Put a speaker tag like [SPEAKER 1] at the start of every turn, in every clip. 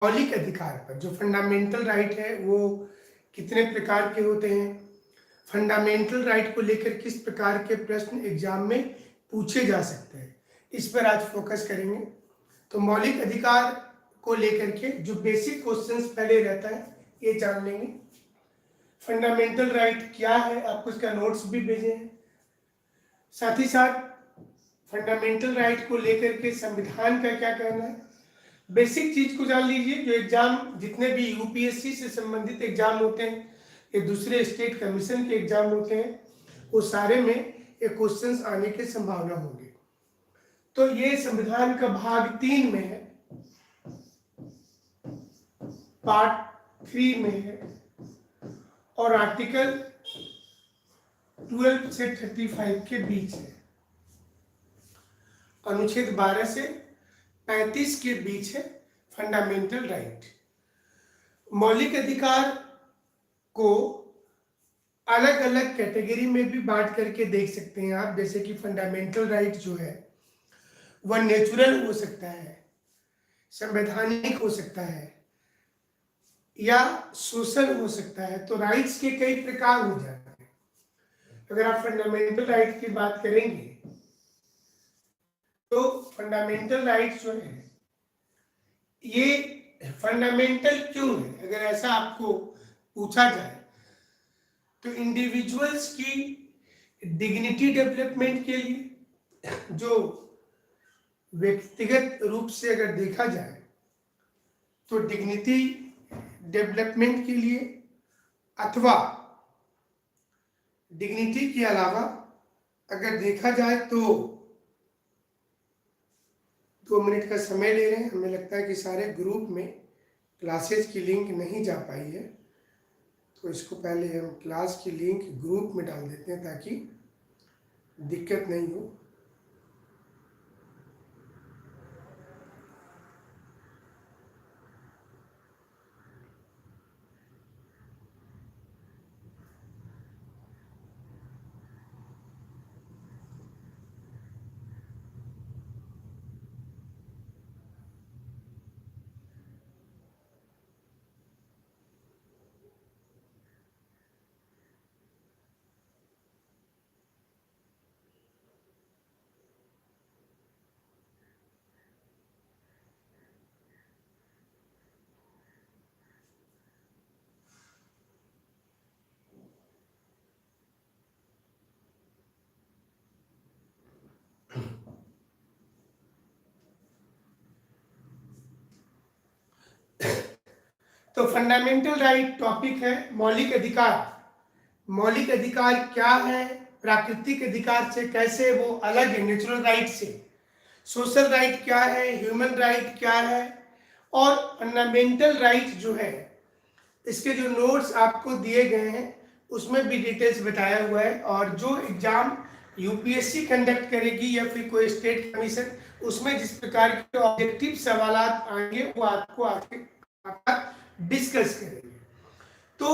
[SPEAKER 1] मौलिक अधिकार पर, जो फंडामेंटल राइट है वो कितने प्रकार के होते हैं, फंडामेंटल राइट को लेकर किस प्रकार के प्रश्न एग्जाम में पूछे जा सकते हैं, इस पर आज फोकस करेंगे। तो मौलिक अधिकार को लेकर के जो बेसिक क्वेश्चंस पहले रहता है ये जान लेंगे। फंडामेंटल राइट क्या है, आपको इसका नोट्स भी भेजे हैं। साथ ही साथ फंडामेंटल राइट को लेकर के संविधान का क्या कहना है, बेसिक चीज को जान लीजिए। जो एग्जाम जितने भी यूपीएससी से संबंधित एग्जाम होते हैं या दूसरे स्टेट कमीशन के एग्जाम होते हैं, वो सारे में ये क्वेश्चंस आने की संभावना होगी। तो ये संविधान का भाग 3 में है, पार्ट 3 में है, और आर्टिकल 12 से 35 के बीच है, अनुच्छेद 12 से 35 के बीच है फंडामेंटल राइट। मौलिक अधिकार को अलग अलग कैटेगरी में भी बांट करके देख सकते हैं आप, जैसे कि फंडामेंटल राइट जो है वह नेचुरल हो सकता है, संवैधानिक हो सकता है या सोशल हो सकता है। तो राइट्स के कई प्रकार हो जाते हैं। अगर आप फंडामेंटल राइट की बात करेंगे तो फंडामेंटल राइट जो है ये फंडामेंटल क्यों है, अगर ऐसा आपको पूछा जाए तो इंडिविजुअल्स की डिग्निटी डेवलपमेंट के लिए, जो व्यक्तिगत रूप से अगर देखा जाए तो डिग्निटी डेवलपमेंट के लिए, अथवा डिग्निटी के अलावा अगर देखा जाए तो 2 मिनट का समय ले रहे हैं। हमें लगता है कि सारे ग्रुप में क्लासेस की लिंक नहीं जा पाई है, तो इसको पहले हम क्लास की लिंक ग्रुप में डाल देते हैं ताकि दिक्कत नहीं हो। तो फंडामेंटल राइट टॉपिक है मौलिक अधिकार। मौलिक अधिकार क्या है, प्राकृतिक अधिकार से कैसे वो अलग है नेचुरल राइट से, सोशल राइट क्या है, ह्यूमन राइट क्या है, और फंडामेंटल राइट जो है इसके जो नोट्स आपको दिए गए हैं उसमें भी डिटेल्स बताया हुआ है। और जो एग्जाम यूपीएससी कंडक्ट करेगी या फिर कोई स्टेट कमीशन, उसमें जिस प्रकार के ऑब्जेक्टिव सवाल आएंगे वो आपको आगे डिस्कस करेंगे। तो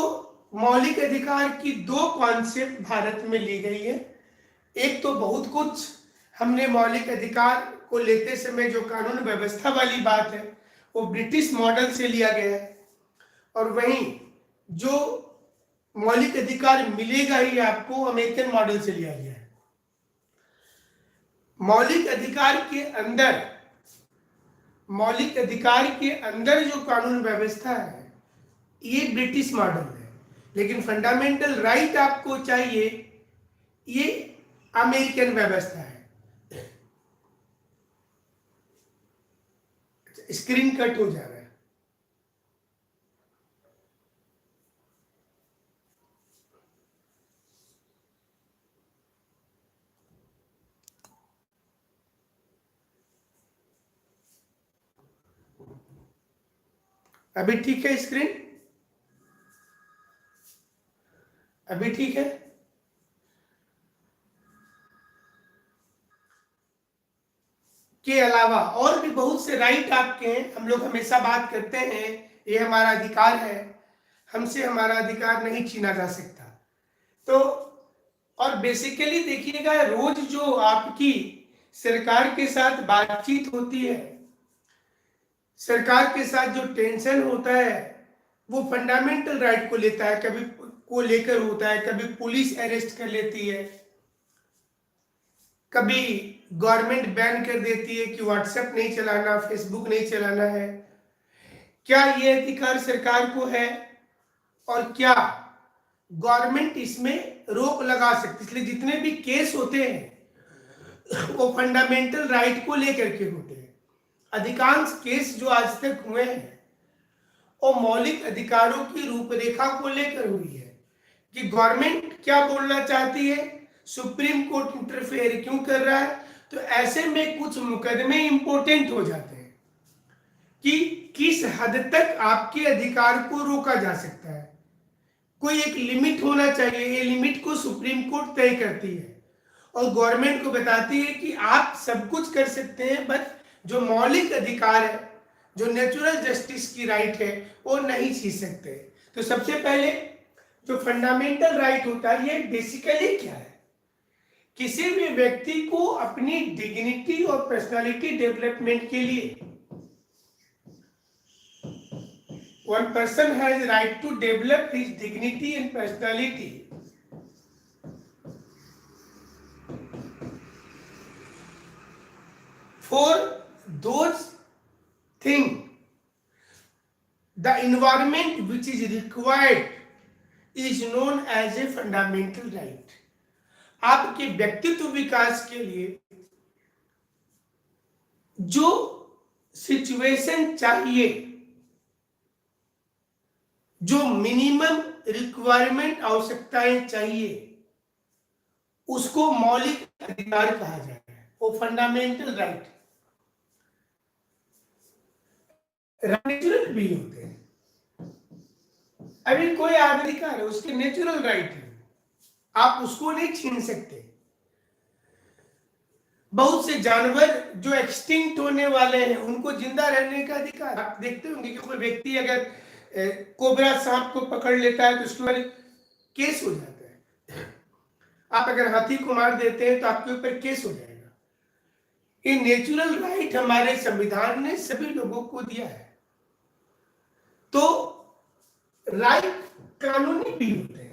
[SPEAKER 1] मौलिक अधिकार की 2 कॉन्सेप्ट भारत में ली गई है। एक तो बहुत कुछ हमने मौलिक अधिकार को लेते समय जो कानून व्यवस्था वाली बात है वो ब्रिटिश मॉडल से लिया गया है, और वहीं जो मौलिक अधिकार मिलेगा ही आपको अमेरिकन मॉडल से लिया गया है। मौलिक अधिकार के अंदर जो कानून व्यवस्था है ये ब्रिटिश मॉडल है, लेकिन फंडामेंटल राइट आपको चाहिए ये अमेरिकन व्यवस्था है। स्क्रीन कट हो जा रहा है। अभी ठीक है स्क्रीन, अभी ठीक है। के अलावा और भी बहुत से राइट आपके हैं। हम लोग हमेशा बात करते हैं ये हमारा अधिकार है, हमसे हमारा अधिकार नहीं छीना जा सकता। तो और बेसिकली देखिएगा, रोज जो आपकी सरकार के साथ बातचीत होती है सरकार के साथ जो टेंशन होता है वो फंडामेंटल राइट को लेता है, कभी को लेकर होता है, कभी पुलिस अरेस्ट कर लेती है, कभी गवर्नमेंट बैन कर देती है कि व्हाट्सएप नहीं चलाना, फेसबुक नहीं चलाना है। क्या ये अधिकार सरकार को है और क्या गवर्नमेंट इसमें रोक लगा सकती है? इसलिए जितने भी केस होते हैं वो फंडामेंटल राइट को लेकर के होते हैं। अधिकांश केस जो आज तक हुए हैं वो मौलिक अधिकारों की रूपरेखा को लेकर हुई है कि गवर्नमेंट क्या बोलना चाहती है, सुप्रीम कोर्ट इंटरफेयर क्यों कर रहा है। तो ऐसे में कुछ मुकदमे इंपॉर्टेंट हो जाते हैं कि किस हद तक आपके अधिकार को रोका जा सकता है। कोई एक लिमिट होना चाहिए, ये लिमिट को सुप्रीम कोर्ट तय करती है और गवर्नमेंट को बताती है कि आप सब कुछ कर सकते हैं, बट जो मौलिक अधिकार है, जो नेचुरल जस्टिस की राइट है, वो नहीं छीन सकते। तो सबसे पहले जो फंडामेंटल राइट होता है ये बेसिकली क्या है? किसी भी व्यक्ति को अपनी डिग्निटी और पर्सनालिटी डेवलपमेंट के लिए one person has right to develop his dignity and personality for those things the environment which is required is known as a fundamental right। आपके व्यक्तित्व विकास के लिए जो सिचुएशन चाहिए, जो मिनिमम रिक्वायरमेंट आवश्यकताएं चाहिए, उसको मौलिक अधिकार कहा जाता है, वो फंडामेंटल राइट। नेचुरल भी होते हैं। अभी कोई अधिकार है, उसके नेचुरल राइट है, आप उसको नहीं छीन सकते। बहुत से जानवर जो एक्सटिंक्ट होने वाले हैं उनको जिंदा रहने का अधिकार। आप देखते होंगे कि कोई व्यक्ति अगर कोबरा सांप को पकड़ लेता है तो उसके ऊपर केस हो जाता है। आप अगर हाथी को मार देते हैं तो आपके ऊपर केस हो जाएगा। ये नेचुरल राइट हमारे संविधान ने सभी लोगों को दिया है। तो राइट कानूनी भी होते हैं।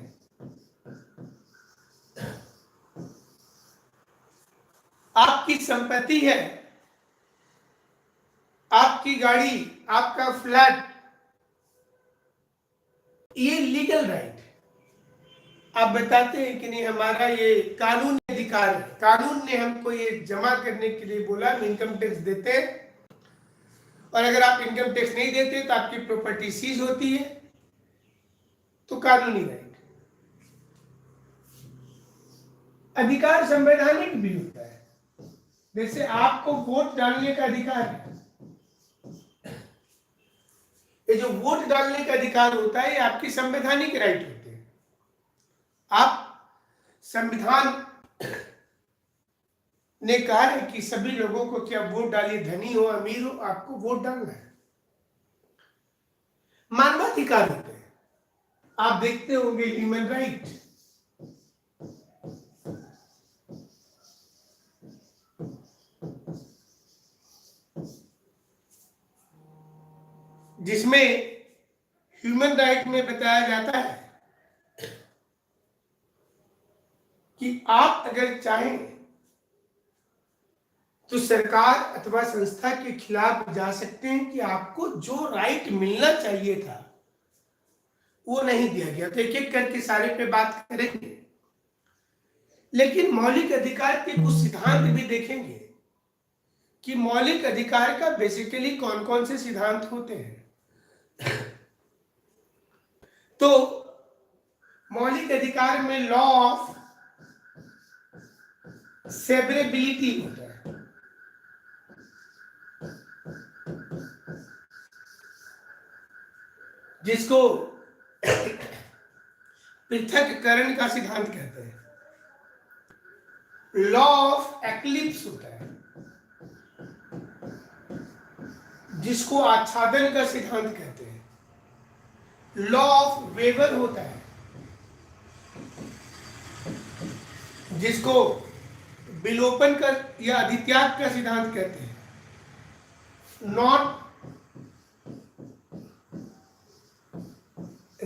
[SPEAKER 1] आपकी संपत्ति है, आपकी गाड़ी, आपका फ्लैट, ये लीगल राइट। आप बताते हैं कि नहीं हमारा ये कानूनी अधिकार है, कानून ने हमको ये जमा करने के लिए बोला, हम इनकम टैक्स देते हैं और अगर आप इनकम टैक्स नहीं देते तो आपकी प्रॉपर्टी सीज होती है। तो कानूनी राइट। अधिकार संवैधानिक भी होता है, जैसे आपको वोट डालने का अधिकार है। ये जो वोट डालने का अधिकार होता है ये आपकी संवैधानिक राइट होते हैं। आप संविधान ने कहा है कि सभी लोगों को क्या वोट डालिए, धनी हो अमीर हो, आपको वोट डालना है। मानवाधिकार होते हैं। आप देखते होंगे ह्यूमन राइट, जिसमें ह्यूमन राइट में बताया जाता है कि आप अगर चाहें तो सरकार अथवा संस्था के खिलाफ जा सकते हैं कि आपको जो राइट मिलना चाहिए था वो नहीं दिया गया। तो एक एक करके सारे पे बात करेंगे, लेकिन मौलिक अधिकार के कुछ सिद्धांत भी देखेंगे कि मौलिक अधिकार का बेसिकली कौन कौन से सिद्धांत होते हैं। तो मौलिक अधिकार में लॉ ऑफ सेवरेबिलिटी होता है। जिसको पृथक्करण का सिद्धांत कहते हैं। लॉ ऑफ एक्लिप्स होता है, जिसको आच्छादन का सिद्धांत कहते हैं। लॉ ऑफ वेवर होता है, जिसको विलोपन का या अधित्याग का सिद्धांत कहते हैं। नॉट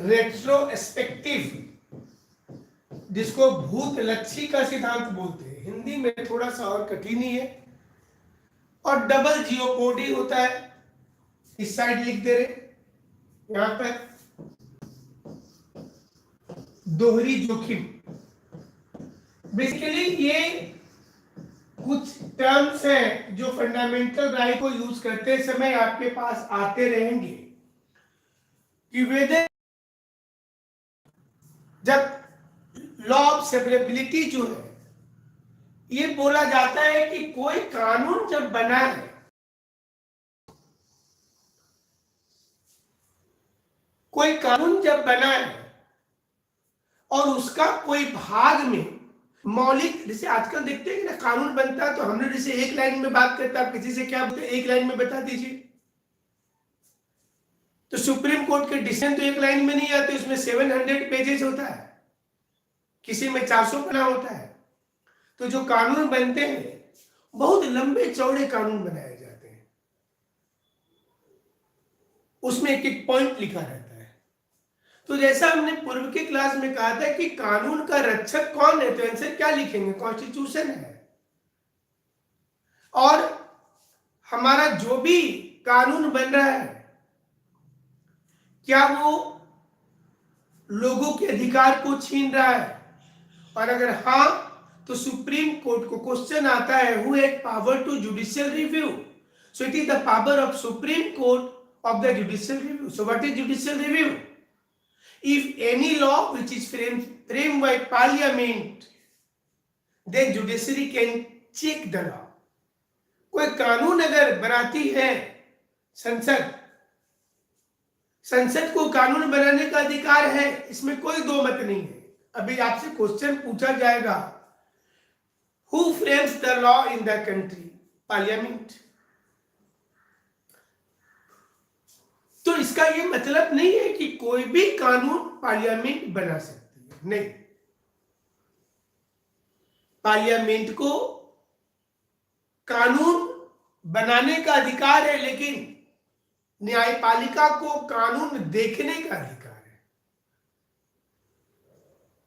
[SPEAKER 1] रेट्रोस्पेक्टिव, जिसको भूतलक्षी का सिद्धांत बोलते हैं, हिंदी में थोड़ा सा और कठिन ही है। और डबल जियोपोडी होता है, इस साइड लिख दे रहे यहां पर, दोहरी जोखिम। बेसिकली ये कुछ टर्म्स हैं जो फंडामेंटल राइट को यूज करते समय आपके पास आते रहेंगे कि वेदर जब लॉ ऑफ सेवरेबिलिटी जो है, ये बोला जाता है कि कोई कानून जब बना है, कोई कानून जब बना है और उसका कोई भाग में मौलिक, जैसे आजकल देखते हैं कि ना कानून बनता है तो हमने जैसे एक लाइन में बात करता है, किसी से क्या बोलते हैं, एक लाइन में बता दीजिए। तो सुप्रीम कोर्ट के डिसीजन तो एक लाइन में नहीं आते, उसमें 700 पेजेस होता है, किसी में 400 पन्ना होता है। तो जो कानून बनते हैं बहुत लंबे चौड़े कानून बनाए जाते हैं, उसमें एक एक पॉइंट लिखा रहता है। तो जैसा हमने पूर्व की क्लास में कहा था कि कानून का रक्षक कौन है, तो आंसर क्या लिखेंगे, कॉन्स्टिट्यूशन है। और हमारा जो भी कानून बन रहा है, क्या वो लोगों के अधिकार को छीन रहा है, और अगर हाँ तो सुप्रीम कोर्ट को क्वेश्चन आता है, who has power to judicial review, so it is the power of Supreme Court of the judicial review. So what is judicial review? If any law which is framed by parliament, then judiciary can check the law. कोई कानून अगर बनाती है संसद, संसद को कानून बनाने का अधिकार है, इसमें कोई दो मत नहीं है। अभी आपसे क्वेश्चन पूछा जाएगा, who frames the law in the country? Parliament. तो इसका ये मतलब नहीं है कि कोई भी कानून पार्लियामेंट बना सकती है, नहीं। पार्लियामेंट को कानून बनाने का अधिकार है, लेकिन न्यायपालिका को कानून देखने का अधिकार है।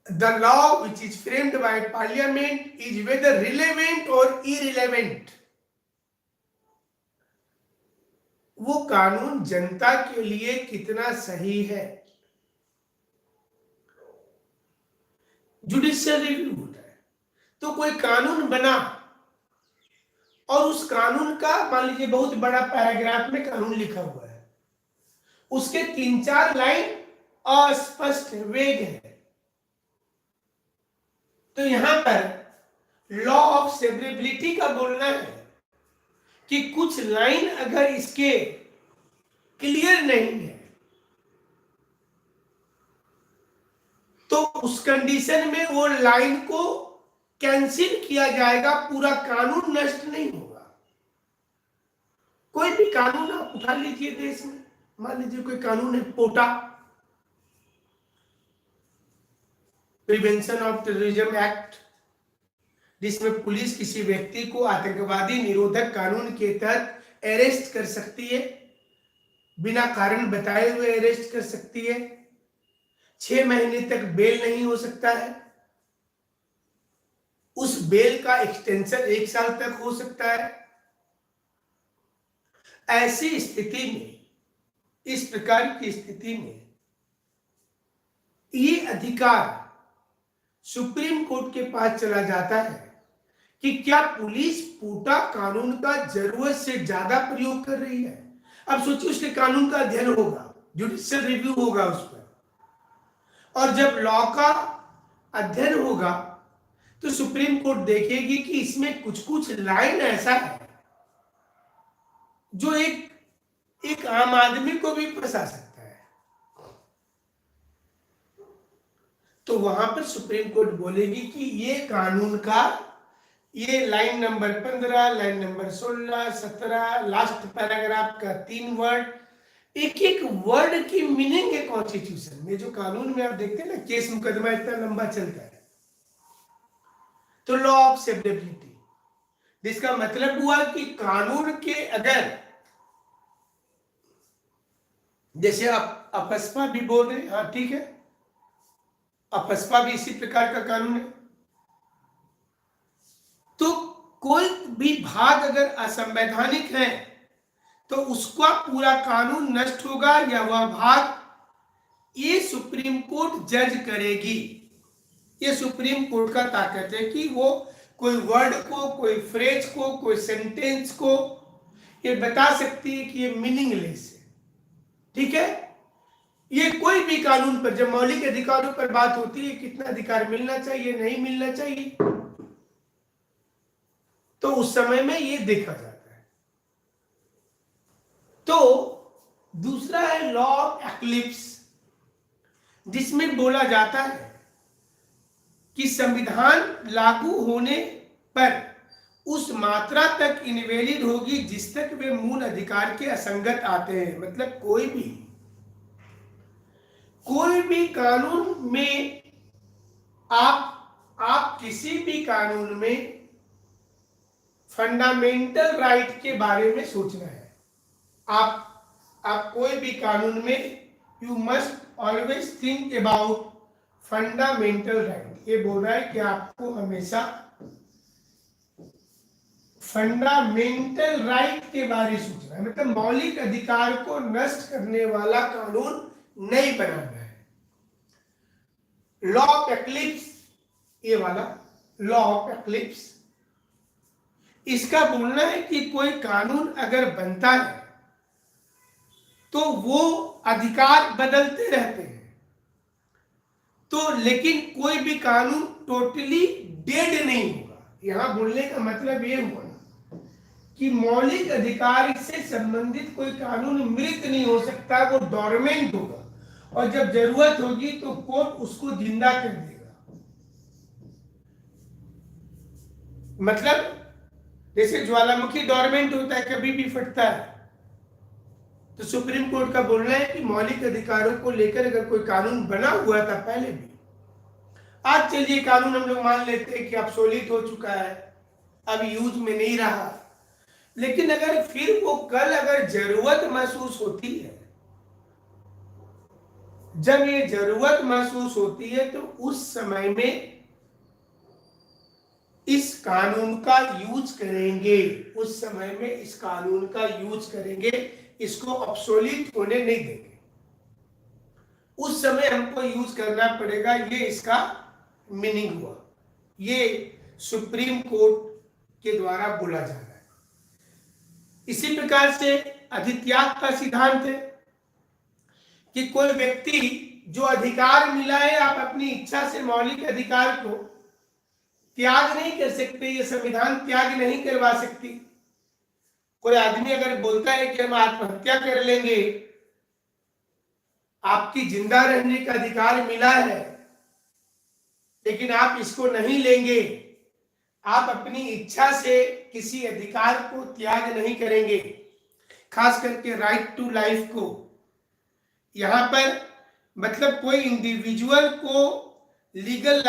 [SPEAKER 1] The law which is framed by parliament is whether relevant और इरिलेवेंट। वो कानून जनता के लिए कितना सही है, जुडिशियल रिव्यू होता है। तो कोई कानून बना और उस कानून का मान लीजिए बहुत बड़ा पैराग्राफ में कानून लिखा हुआ है, उसके 3-4 लाइन अस्पष्ट वेग है, तो यहां पर लॉ ऑफ सेवरेबिलिटी का बोलना है कि कुछ लाइन अगर इसके क्लियर नहीं है तो उस कंडीशन में वो लाइन को कैंसिल किया जाएगा, पूरा कानून नष्ट नहीं होगा। कोई भी कानून आप उठा लीजिए देश में, मान लीजिए कोई कानून है पोटा, प्रिवेंशन ऑफ टेररिज्म एक्ट, जिसमें पुलिस किसी व्यक्ति को आतंकवादी निरोधक कानून के तहत अरेस्ट कर सकती है, बिना कारण बताए हुए अरेस्ट कर सकती है, 6 महीने तक बेल नहीं हो सकता है, उस बेल का एक्सटेंशन 1 साल तक हो सकता है। ऐसी स्थिति में, इस प्रकार की स्थिति में ये अधिकार सुप्रीम कोर्ट के पास चला जाता है कि क्या पुलिस पोटा कानून का जरूरत से ज्यादा प्रयोग कर रही है। अब सोचिए, उसके कानून का अध्ययन होगा, जुडिशियल रिव्यू होगा उस पर, और जब लॉ का अध्ययन होगा तो सुप्रीम कोर्ट देखेगी कि इसमें कुछ कुछ लाइन ऐसा है जो एक आम आदमी को भी फंसा सकता है। तो वहां पर सुप्रीम कोर्ट बोलेगी कि ये कानून का ये line number 15, line number 16, 17, last paragraph का 3 वर्ड, एक एक वर्ड की मीनिंग है कॉन्स्टिट्यूशन में। जो कानून में आप देखते हैं ना, केस मुकदमा इतना लंबा चलता है, तो लॉ ऑफ सेवरेबिलिटी, जिसका मतलब हुआ कि कानून के अगर, जैसे आप अपस्पा भी बोल रहे हैं, हाँ ठीक है, अपस्पा भी इसी प्रकार का कानून है। तो कोई भी भाग अगर असंवैधानिक है तो उसका पूरा कानून नष्ट होगा या वह भाग, ये सुप्रीम कोर्ट जज करेगी। ये सुप्रीम कोर्ट का ताकत है कि वो कोई वर्ड को, कोई फ्रेज को, कोई सेंटेंस को ये बता सकती है कि ये मीनिंगलेस है। ठीक है, ये कोई भी कानून पर जब मौलिक अधिकारों पर बात होती है, कितना अधिकार मिलना चाहिए, नहीं मिलना चाहिए, तो उस समय में ये देखा जाता है। तो दूसरा है लॉ ऑफ एक्लिप्स, जिसमें बोला जाता है कि संविधान लागू होने पर उस मात्रा तक इनवैलिड होगी जिस तक वे मूल अधिकार के असंगत आते हैं। मतलब कोई भी कानून में आप किसी भी कानून में फंडामेंटल राइट के बारे में सोचना है। आप कोई भी कानून में you must always think about fundamental right. ये बोल रहा है कि आपको हमेशा फंडामेंटल राइट के बारे में सोचना है, मतलब मौलिक अधिकार को नष्ट करने वाला कानून नहीं बनाना है। लॉ ऑफ एक्लिप्स, ये वाला लॉ ऑफ एक्लिप्स, इसका बोलना है कि कोई कानून अगर बनता है तो वो अधिकार बदलते रहते हैं। तो लेकिन कोई भी कानून टोटली डेड नहीं होगा। यहां बोलने का मतलब ये हुआ कि मौलिक अधिकार से संबंधित कोई कानून मृत नहीं हो सकता, वो डोरमेंट होगा, और जब जरूरत होगी तो कोर्ट उसको जिंदा कर देगा। मतलब जैसे ज्वालामुखी डोरमेंट होता है, कभी भी फटता है। तो सुप्रीम कोर्ट का बोलना है कि मौलिक अधिकारों को लेकर अगर कोई कानून बना हुआ था पहले भी, आज चलिए कानून हम लोग मान लेते हैं कि ऑब्सोलीट हो चुका है, अब यूज में नहीं रहा, लेकिन अगर फिर वो कल अगर जरूरत महसूस होती है, जब ये जरूरत महसूस होती है, तो उस समय में इस कानून का यूज करेंगे। उस समय में इस कानून का यूज करेंगे, इसको ऑब्सोलीट होने नहीं देंगे। उस समय हमको यूज करना पड़ेगा, ये इसका मीनिंग हुआ। ये सुप्रीम कोर्ट के द्वारा बोला जा रहा है। इसी प्रकार से अधित्याग का सिद्धांत है कि कोई व्यक्ति जो अधिकार मिला है, आप अपनी इच्छा से मौलिक अधिकार को त्याग नहीं कर सकते, ये संविधान त्याग नहीं करवा सकती। कोई आदमी अगर बोलता है कि हम आत्महत्या कर लेंगे, आपकी जिंदा रहने का अधिकार मिला है लेकिन आप इसको नहीं लेंगे, आप अपनी इच्छा से किसी अधिकार को त्याग नहीं करेंगे, खास करके राइट टू लाइफ को। यहां पर मतलब कोई इंडिविजुअल को लीगल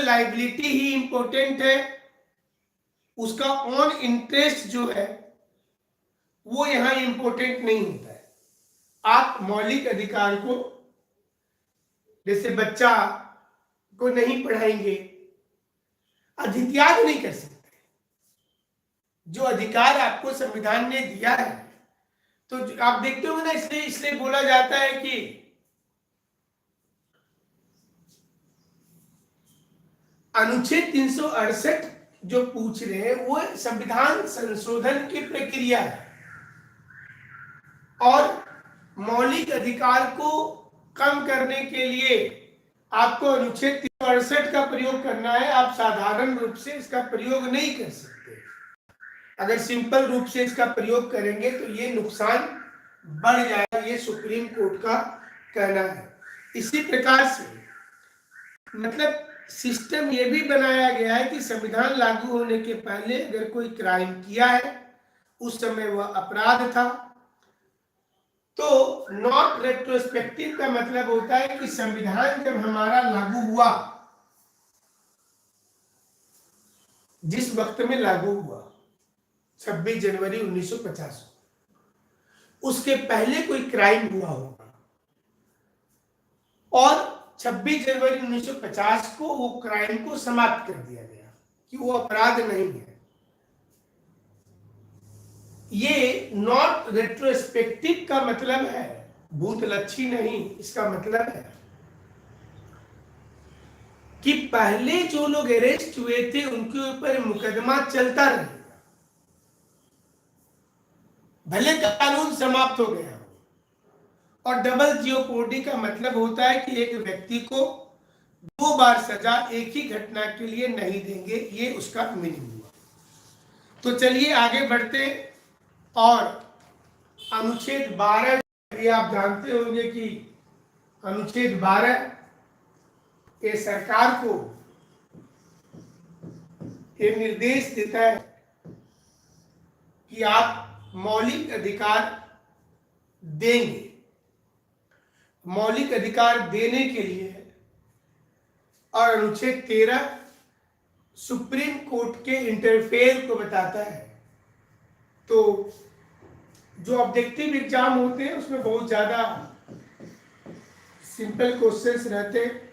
[SPEAKER 1] लाइबिलिटी ही इंपॉर्टेंट है, उसका ऑन इंटरेस्ट जो है वो यहां इंपॉर्टेंट नहीं होता है। आप मौलिक अधिकार को, जैसे बच्चा को नहीं पढ़ाएंगे, अधित्याग नहीं कर सकते। जो अधिकार आपको संविधान ने दिया है, तो आप देखते हो ना, इसलिए बोला जाता है कि अनुच्छेद 368 जो पूछ रहे हैं वो संविधान संशोधन की प्रक्रिया है, और मौलिक अधिकार को कम करने के लिए आपको अनुच्छेद 368 का प्रयोग करना है। आप साधारण रूप से इसका प्रयोग नहीं कर सकते। अगर सिंपल रूप से इसका प्रयोग करेंगे तो ये नुकसान बढ़ जाएगा, ये सुप्रीम कोर्ट का कहना है। इसी प्रकार से मतलब सिस्टम ये भी बनाया गया है कि संविधान लागू होने के पहले अगर कोई क्राइम किया है, उस समय वह अपराध था, तो नॉट रेट्रोस्पेक्टिव का मतलब होता है कि संविधान जब हमारा लागू हुआ, जिस वक्त में लागू हुआ 26 जनवरी 1950, उसके पहले कोई क्राइम हुआ होगा और 26 जनवरी 1950 को वो क्राइम को समाप्त कर दिया गया कि वो अपराध नहीं है। ये नॉट रेट्रोस्पेक्टिव का मतलब है भूतलक्षी नहीं, इसका मतलब है कि पहले जो लोग अरेस्ट हुए थे उनके ऊपर मुकदमा चलता रहेगा, भले कानून समाप्त हो गया। और डबल जियोपोडी का मतलब होता है कि एक व्यक्ति को 2 बार सजा एक ही घटना के लिए नहीं देंगे, ये उसका मीनिंग हुआ। तो चलिए आगे बढ़ते और अनुच्छेद 12, ये आप जानते होंगे कि अनुच्छेद 12 ये सरकार को ये निर्देश देता है कि आप मौलिक अधिकार देंगे। मौलिक अधिकार देने के लिए और अनुच्छेद 13 सुप्रीम कोर्ट के इंटरफेयर को बताता है। तो जो ऑब्जेक्टिव एग्जाम होते हैं उसमें बहुत ज्यादा सिंपल क्वेश्चंस रहते हैं।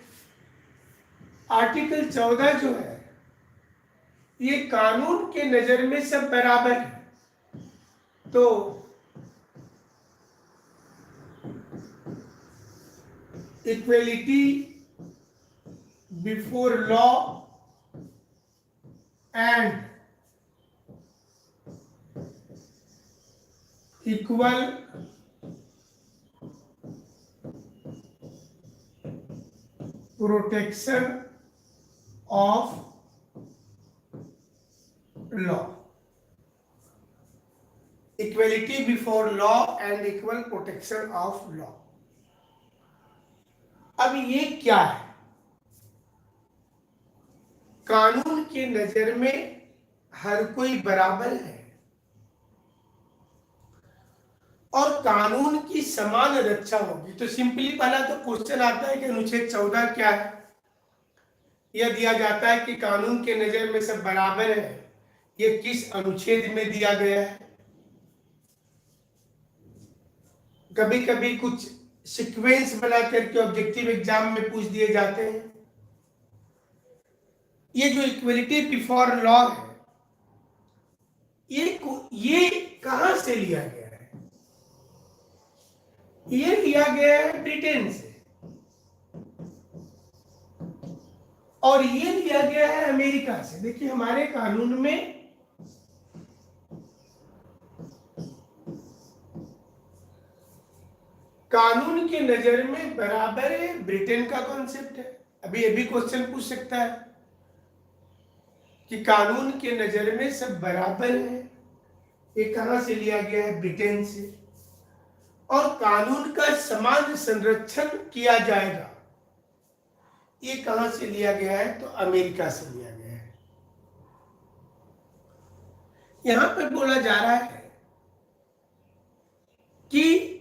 [SPEAKER 1] आर्टिकल 14 जो है ये कानून के नजर में सब बराबर है। तो equality before law and equal protection of law, equality before law and equal protection of law. अब ये क्या है? कानून के नजर में हर कोई बराबर है और कानून की समान रक्षा होगी। तो सिंपली पहला तो क्वेश्चन आता है कि अनुच्छेद 14 क्या है। यह दिया जाता है कि कानून के नजर में सब बराबर है, ये किस अनुच्छेद में दिया गया है। कभी कभी कुछ सीक्वेंस बना करके ऑब्जेक्टिव एग्जाम में पूछ दिए जाते हैं। ये जो इक्वलिटी बिफोर लॉ है ये कहां से लिया गया है? ये लिया गया है ब्रिटेन से और ये लिया गया है अमेरिका से। देखिए हमारे कानून में कानून के नजर में बराबर है, ब्रिटेन का कॉन्सेप्ट है। अभी ये भी क्वेश्चन पूछ सकता है कि कानून के नजर में सब बराबर है, ये कहां से लिया गया है? ब्रिटेन से। और कानून का समान संरक्षण किया जाएगा, ये कहां से लिया गया है? तो अमेरिका से लिया गया है। यहां पर बोला जा रहा है कि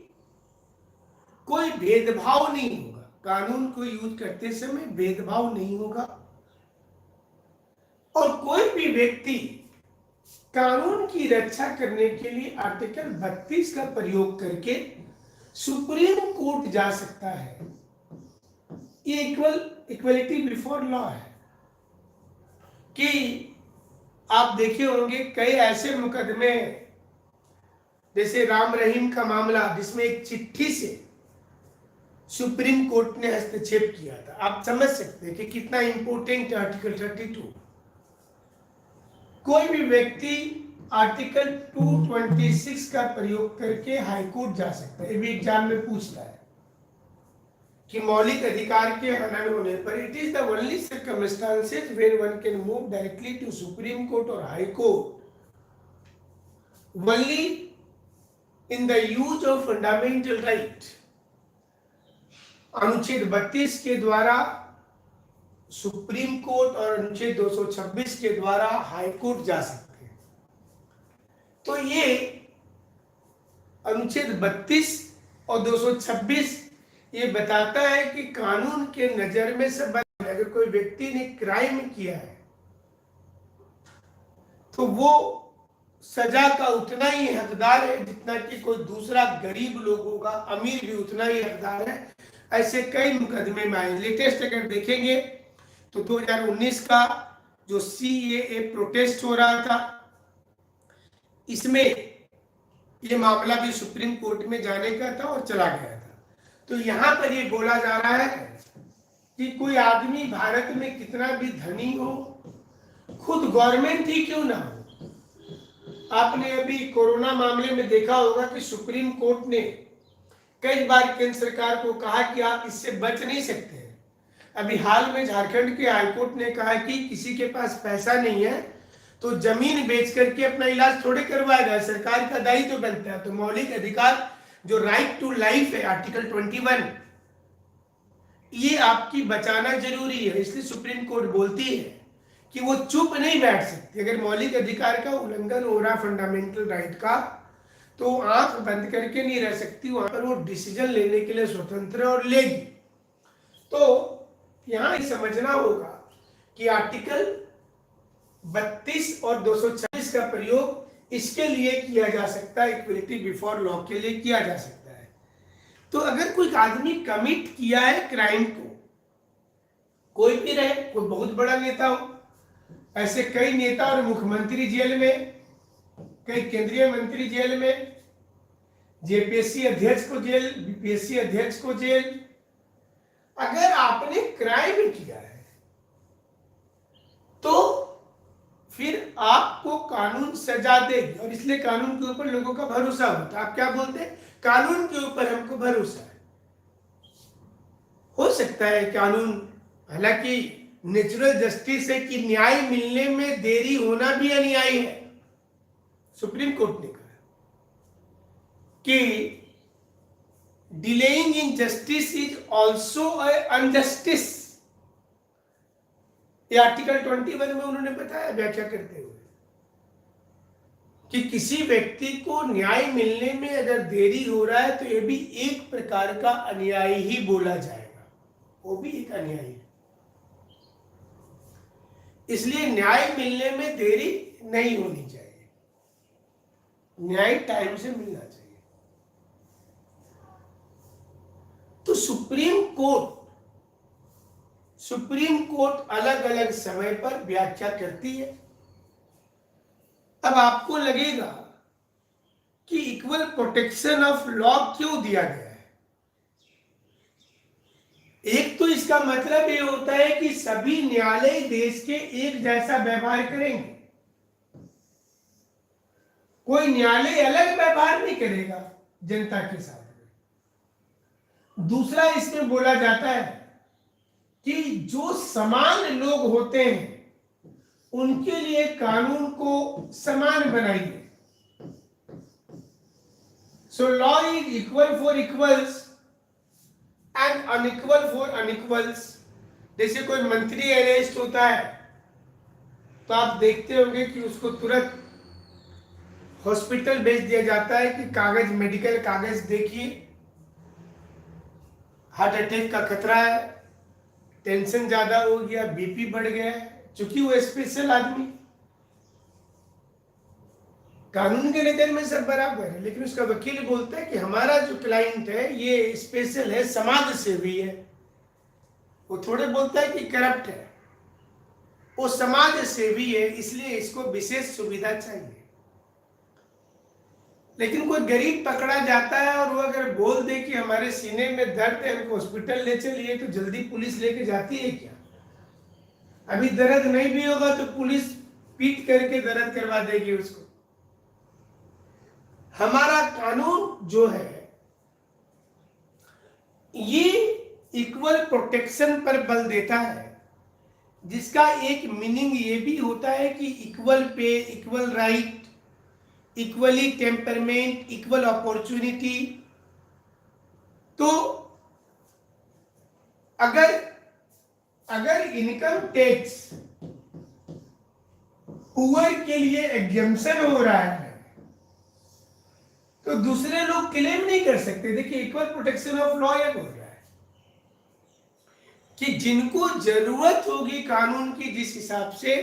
[SPEAKER 1] कोई भेदभाव नहीं होगा, कानून को यूज करते समय भेदभाव नहीं होगा और कोई भी व्यक्ति कानून की रक्षा करने के लिए आर्टिकल 32 का प्रयोग करके सुप्रीम कोर्ट जा सकता है। ये इक्वलिटी बिफोर लॉ है कि आप देखे होंगे कई ऐसे मुकदमे, जैसे राम रहीम का मामला जिसमें एक चिट्ठी से सुप्रीम कोर्ट ने हस्तक्षेप किया था। आप समझ सकते हैं कि कितना इंपोर्टेंट है आर्टिकल 32। कोई भी व्यक्ति आर्टिकल 226 का प्रयोग करके हाईकोर्ट जा सकता है। ये भी एग्जाम में पूछता है कि मौलिक अधिकार के हनन होने पर it is the only circumstances where one can move directly to supreme court और high court only in the use of fundamental right. अनुच्छेद 32 के द्वारा सुप्रीम कोर्ट और अनुच्छेद 226 के द्वारा हाई कोर्ट जा सकते हैं। तो ये अनुच्छेद 32 और 226 ये बताता है कि कानून के नजर में सब बराबर है। अगर कोई व्यक्ति ने क्राइम किया है तो वो सजा का उतना ही हकदार है जितना कि कोई दूसरा गरीब लोग होगा, अमीर भी उतना ही हकदार है। ऐसे कई मुकदमे में आए। लेटेस्ट अगर देखेंगे तो 2019 का जो CAA प्रोटेस्ट हो रहा था, इसमें ये मामला भी सुप्रीम कोर्ट में जाने का था और चला गया था। तो यहां पर ये बोला जा रहा है कि कोई आदमी भारत में कितना भी धनी हो, खुद गवर्नमेंट ही क्यों ना हो। आपने अभी कोरोना मामले में देखा होगा कि सुप्रीम कोर्ट ने कई बार केंद्र सरकार को कहा कि आप इससे बच नहीं सकते हैं। अभी हाल में झारखंड के हाईकोर्ट ने कहा कि किसी के पास पैसा नहीं है तो जमीन बेच करके अपना इलाज थोड़े करवाएगा, सरकार का दायित्व तो बनता है। तो मौलिक अधिकार जो राइट टू लाइफ है, आर्टिकल 21, ये आपकी बचाना जरूरी है। इसलिए सुप्रीम कोर्ट बोलती है कि वो चुप नहीं बैठ सकती। अगर मौलिक अधिकार का उल्लंघन हो रहा, फंडामेंटल राइट का, तो आंख बंद करके नहीं रह सकती, वहां पर वो डिसीजन लेने के लिए स्वतंत्र और लेगी। तो यहां समझना होगा कि आर्टिकल 32 और 240 का प्रयोग इसके लिए किया जा सकता है, इक्वलिटी बिफोर लॉ के लिए किया जा सकता है। तो अगर कोई आदमी कमिट किया है क्राइम को, कोई भी रहे, कोई बहुत बड़ा नेता हो, ऐसे कई नेता और मुख्यमंत्री जेल में, कई केंद्रीय मंत्री जेल में, जेपीएससी अध्यक्ष को जेल, बीपीएससी अध्यक्ष को जेल। अगर आपने क्राइम किया है तो फिर आपको कानून सजा देगी, और इसलिए कानून के ऊपर लोगों का भरोसा होता है। आप क्या बोलते हैं? कानून के ऊपर हमको भरोसा है। हो सकता है कानून, हालांकि नेचुरल जस्टिस है कि न्याय मिलने में देरी होना भी अन्याय है। सुप्रीम कोर्ट ने कहा कि delaying in justice is also injustice. ये आर्टिकल 21 में उन्होंने बताया व्याख्या करते हुए कि किसी व्यक्ति को न्याय मिलने में अगर देरी हो रहा है तो ये भी एक प्रकार का अन्याय ही बोला जाएगा, वो भी एक अन्याय है। इसलिए न्याय मिलने में देरी नहीं होनी चाहिए, न्याय टाइम से मिलना चाहिए। तो सुप्रीम कोर्ट अलग अलग समय पर व्याख्या करती है। अब आपको लगेगा कि इक्वल प्रोटेक्शन ऑफ लॉ क्यों दिया गया है। एक तो इसका मतलब ये होता है कि सभी न्यायालय देश के एक जैसा व्यवहार करेंगे, कोई न्यायालय अलग व्यवहार नहीं करेगा जनता के साथ। दूसरा इसमें बोला जाता है कि जो समान लोग होते हैं उनके लिए कानून को समान बनाइए। So law is equal for equals and unequal for unequals. जैसे कोई मंत्री अरेस्ट होता है तो आप देखते होंगे कि उसको तुरंत हॉस्पिटल भेज दिया जाता है कि कागज, मेडिकल कागज देखिए, हार्ट अटैक का खतरा है, टेंशन ज्यादा हो गया, बीपी बढ़ गया है। चूंकि वो स्पेशल आदमी, कानून के नजर में सब बराबर है, लेकिन उसका वकील बोलता है कि हमारा जो क्लाइंट है ये स्पेशल है, समाज सेवी है। वो थोड़े बोलता है कि करप्ट है, वो समाज सेवी है, इसलिए इसको विशेष सुविधा चाहिए। लेकिन कोई गरीब पकड़ा जाता है और वो अगर बोल दे कि हमारे सीने में दर्द है, हमको हॉस्पिटल ले चलिए, तो जल्दी पुलिस लेके जाती है क्या? अभी दर्द नहीं भी होगा तो पुलिस पीट करके दर्द करवा देगी उसको। हमारा कानून जो है ये इक्वल प्रोटेक्शन पर बल देता है, जिसका एक मीनिंग ये भी होता है कि equal pay, equal right, equally temperament, equal opportunity. तो अगर इनकम टैक्स पुअर के लिए एग्जम्पशन हो रहा है तो दूसरे लोग क्लेम नहीं कर सकते। देखिए, इक्वल प्रोटेक्शन ऑफ लॉ ये बोल रहा है कि जिनको जरूरत होगी कानून की जिस हिसाब से,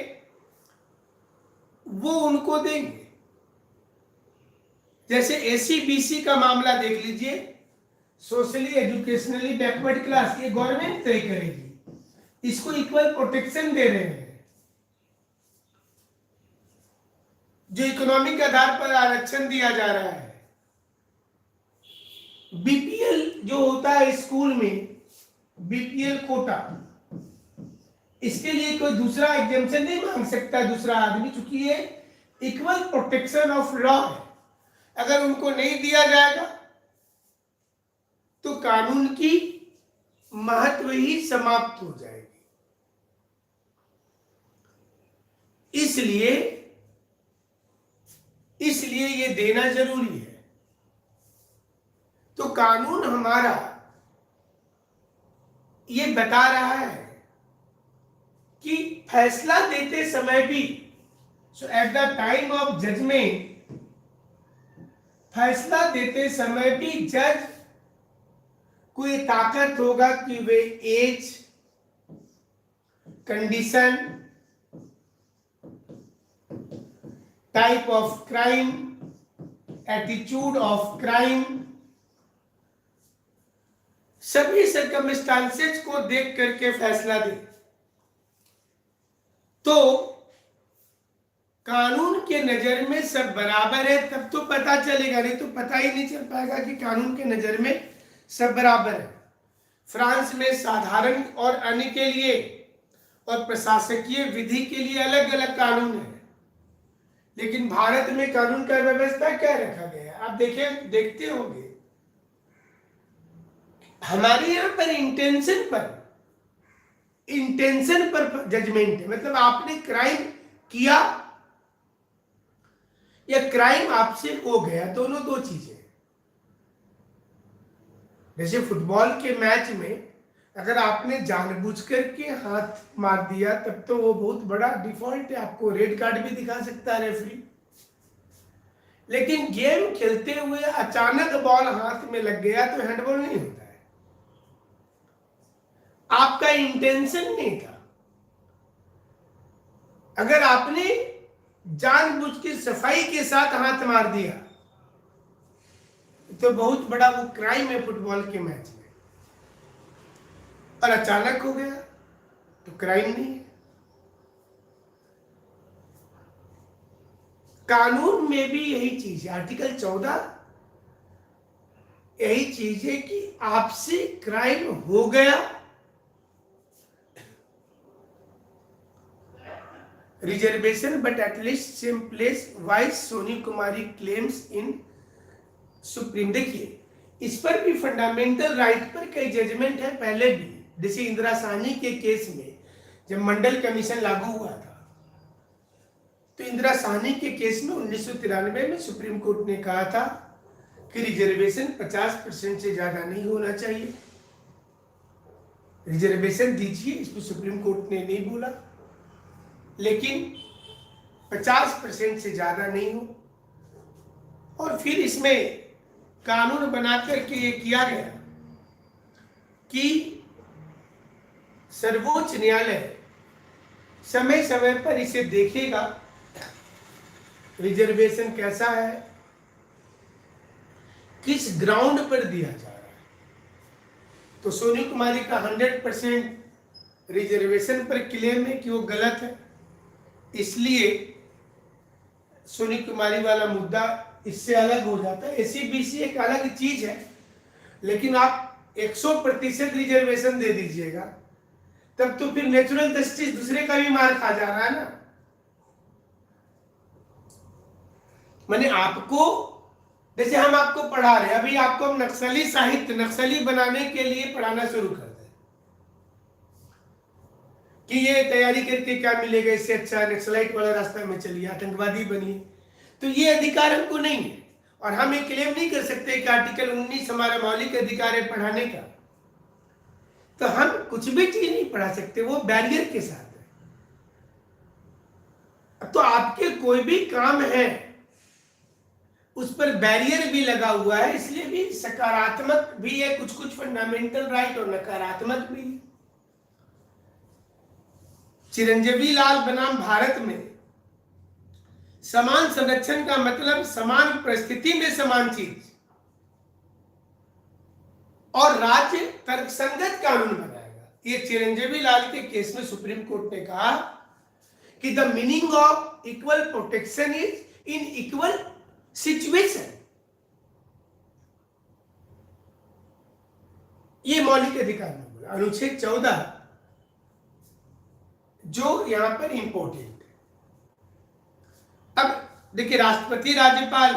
[SPEAKER 1] वो उनको देंगे। जैसे एसीबीसी का मामला देख लीजिए, सोशली एजुकेशनली बैकवर्ड क्लास, ये गवर्नमेंट तय करेगी, इसको इक्वल प्रोटेक्शन दे रहे हैं। जो इकोनॉमिक आधार पर आरक्षण दिया जा रहा है, बीपीएल जो होता है स्कूल में, बीपीएल कोटा, इसके लिए कोई दूसरा एग्जाम्पशन नहीं मांग सकता दूसरा आदमी, चूंकि ये इक्वल प्रोटेक्शन ऑफ लॉ है। अगर उनको नहीं दिया जाएगा तो कानून की महत्व ही समाप्त हो जाएगी। इसलिए ये देना जरूरी है। तो कानून हमारा ये बता रहा है कि फैसला देते समय भी, so at the time of judgment, फैसला देते समय भी जज को ये ताकत होगा कि वे age, condition, type of crime, attitude of crime, सभी सर्कमस्टांसेस को देख करके फैसला दे। तो कानून के नजर में सब बराबर है, तब तो पता चलेगा, नहीं तो पता ही नहीं चल पाएगा कि कानून के नजर में सब बराबर है। फ्रांस में साधारण और अन्य के लिए और प्रशासकीय विधि के लिए अलग अलग कानून है, लेकिन भारत में कानून का व्यवस्था क्या रखा गया है आप देखते होंगे। हमारे यहां पर इंटेंशन पर जजमेंट है, मतलब आपने क्राइम किया या क्राइम आपसे हो गया, दोनों दो चीजें। जैसे फुटबॉल के मैच में अगर आपने जानबूझकर के हाथ मार दिया तब तो वो बहुत बड़ा डिफॉल्ट है, आपको रेड कार्ड भी दिखा सकता है रेफरी। लेकिन गेम खेलते हुए अचानक बॉल हाथ में लग गया तो हैंडबॉल नहीं होता है, आपका इंटेंशन नहीं था। अगर आपने जानबूझ के सफाई के साथ हाथ मार दिया तो बहुत बड़ा वो क्राइम है फुटबॉल के मैच में, और अचानक हो गया तो क्राइम नहीं है। कानून में भी यही चीज है, आर्टिकल 14 यही चीज है कि आपसे क्राइम हो गया, reservation but at least same place wise Soni Kumari claims in Supreme. देखिए इस पर भी फंडामेंटल राइट पर कई जजमेंट है पहले भी, जैसे इंदिरा साहनी के केस में जब मंडल कमीशन लागू हुआ था तो इंदिरा साहनी के केस में 1993 में सुप्रीम कोर्ट ने कहा था कि रिजर्वेशन 50% से ज्यादा नहीं होना चाहिए। रिजर्वेशन दीजिए, इस पर सुप्रीम कोर्ट ने नहीं बोला, लेकिन 50% से ज्यादा नहीं हो। और फिर इसमें कानून बनाकर के ये किया गया कि सर्वोच्च न्यायालय समय समय पर इसे देखेगा, रिजर्वेशन कैसा है, किस ग्राउंड पर दिया जा रहा है। तो सोनी कुमारी का 100% रिजर्वेशन पर क्लेम है कि वो गलत है, इसलिए सोनी कुमारी वाला मुद्दा इससे अलग हो जाता है। एसीबीसी एक अलग चीज है, लेकिन आप 100% रिजर्वेशन दे दीजिएगा तब तो फिर नेचुरल जस्टिस दूसरे का भी मार खा जा रहा है ना। माने आपको, जैसे हम आपको पढ़ा रहे हैं, अभी आपको हम नक्सली साहित्य, नक्सली बनाने के लिए पढ़ाना शुरू कर दें कि ये तैयारी करके क्या मिलेगा, इससे अच्छा नक्सलाइट वाला रास्ता में चलिए, आतंकवादी बनिए, तो ये अधिकार हमको नहीं है। और हम ये क्लेम नहीं कर सकते कि आर्टिकल 19 हमारा मौलिक अधिकार है पढ़ाने का, तो हम कुछ भी चीज नहीं पढ़ा सकते, वो बैरियर के साथ है। तो आपके कोई भी काम है उस पर बैरियर भी लगा हुआ है, इसलिए भी सकारात्मक भी है कुछ फंडामेंटल राइट और नकारात्मक भी। चिरंजीवी लाल बनाम भारत में समान संरक्षण का मतलब समान परिस्थिति में समान चीज, और राज्य तर्कसंगत कानून बनाएगा। ये चिरंजीवी लाल के केस में सुप्रीम कोर्ट ने कहा कि the meaning of equal protection is in equal situation. ये मौलिक अधिकार में बोला। अनुच्छेद 14 जो यहां पर इंपॉर्टेंट है। अब देखिए, राष्ट्रपति राज्यपाल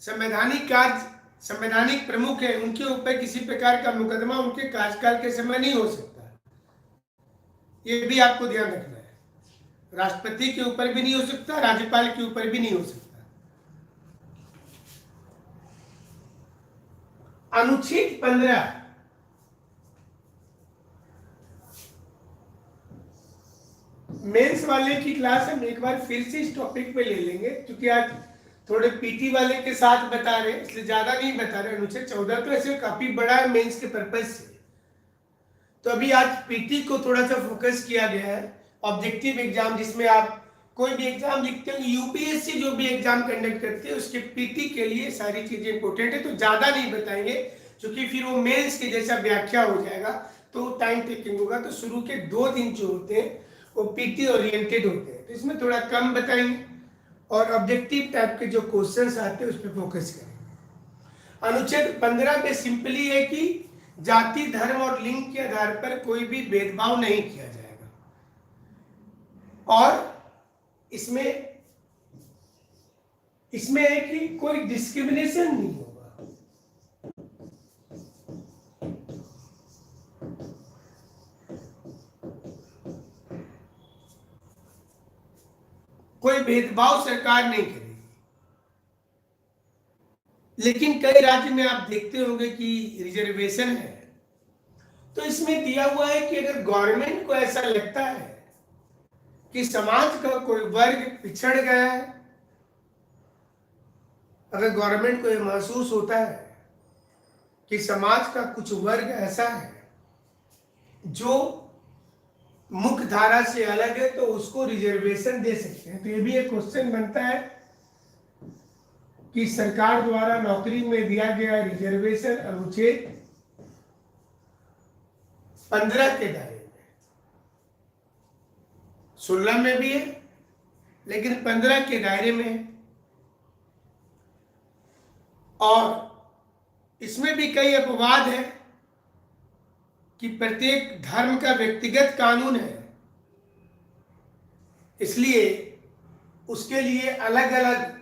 [SPEAKER 1] संवैधानिक कार्य, संवैधानिक प्रमुख है, उनके ऊपर किसी प्रकार का मुकदमा उनके कार्यकाल के समय नहीं हो सकता। ये भी आपको ध्यान रखना है। राष्ट्रपति के ऊपर भी नहीं हो सकता, राज्यपाल के ऊपर भी नहीं हो सकता। अनुच्छेद 15 मेंस वाले की क्लास हम एक बार फिर से इस टॉपिक पे ले लेंगे, क्योंकि आज थोड़े पीटी वाले के साथ बता रहे हैं, इसलिए ज्यादा नहीं बता रहे। अनुच्छेद 14 तो ऐसे काफी बड़ा है मेंस के पर्पज से, तो अभी आज पीटी को थोड़ा सा फोकस किया गया है। ऑब्जेक्टिव एग्जाम जिसमें आप कोई भी एग्जाम लिखते हो, यूपीएससी जो भी एग्जाम कंडक्ट करते हैं उसके पीटी के लिए सारी चीजें इंपॉर्टेंट है, तो ज्यादा नहीं बताएंगे, क्योंकि फिर वो मेंस के जैसा व्याख्या हो जाएगा तो टाइम टेकिंग होगा। तो शुरू के 2 दिन जो होते हैं वो पीटी ओरिएंटेड होते हैं, तो इसमें थोड़ा कम बताएंगे और ऑब्जेक्टिव टाइप के जो क्वेश्चंस आते हैं उस पर फोकस करेंगे। अनुच्छेद 15 में सिंपली है कि जाति, धर्म और लिंग के आधार पर कोई भी भेदभाव नहीं किया जाएगा, और इसमें है कि कोई डिस्क्रिमिनेशन नहीं होगा। कोई भेदभाव सरकार नहीं करेगी। लेकिन कई राज्य में आप देखते होंगे कि रिजर्वेशन है, तो इसमें दिया हुआ है कि अगर गवर्नमेंट को ऐसा लगता है कि समाज का कोई वर्ग पिछड़ गया है, अगर गवर्नमेंट को यह महसूस होता है कि समाज का कुछ वर्ग ऐसा है जो मुख्य धारा से अलग है, तो उसको रिजर्वेशन दे सकते हैं। तो ये भी एक क्वेश्चन बनता है कि सरकार द्वारा नौकरी में दिया गया रिजर्वेशन अनुच्छेद 15 के दायरे में, 16 में भी है लेकिन 15 के दायरे में है। और इसमें भी कई अपवाद है कि प्रत्येक धर्म का व्यक्तिगत कानून है, इसलिए उसके लिए अलग अलग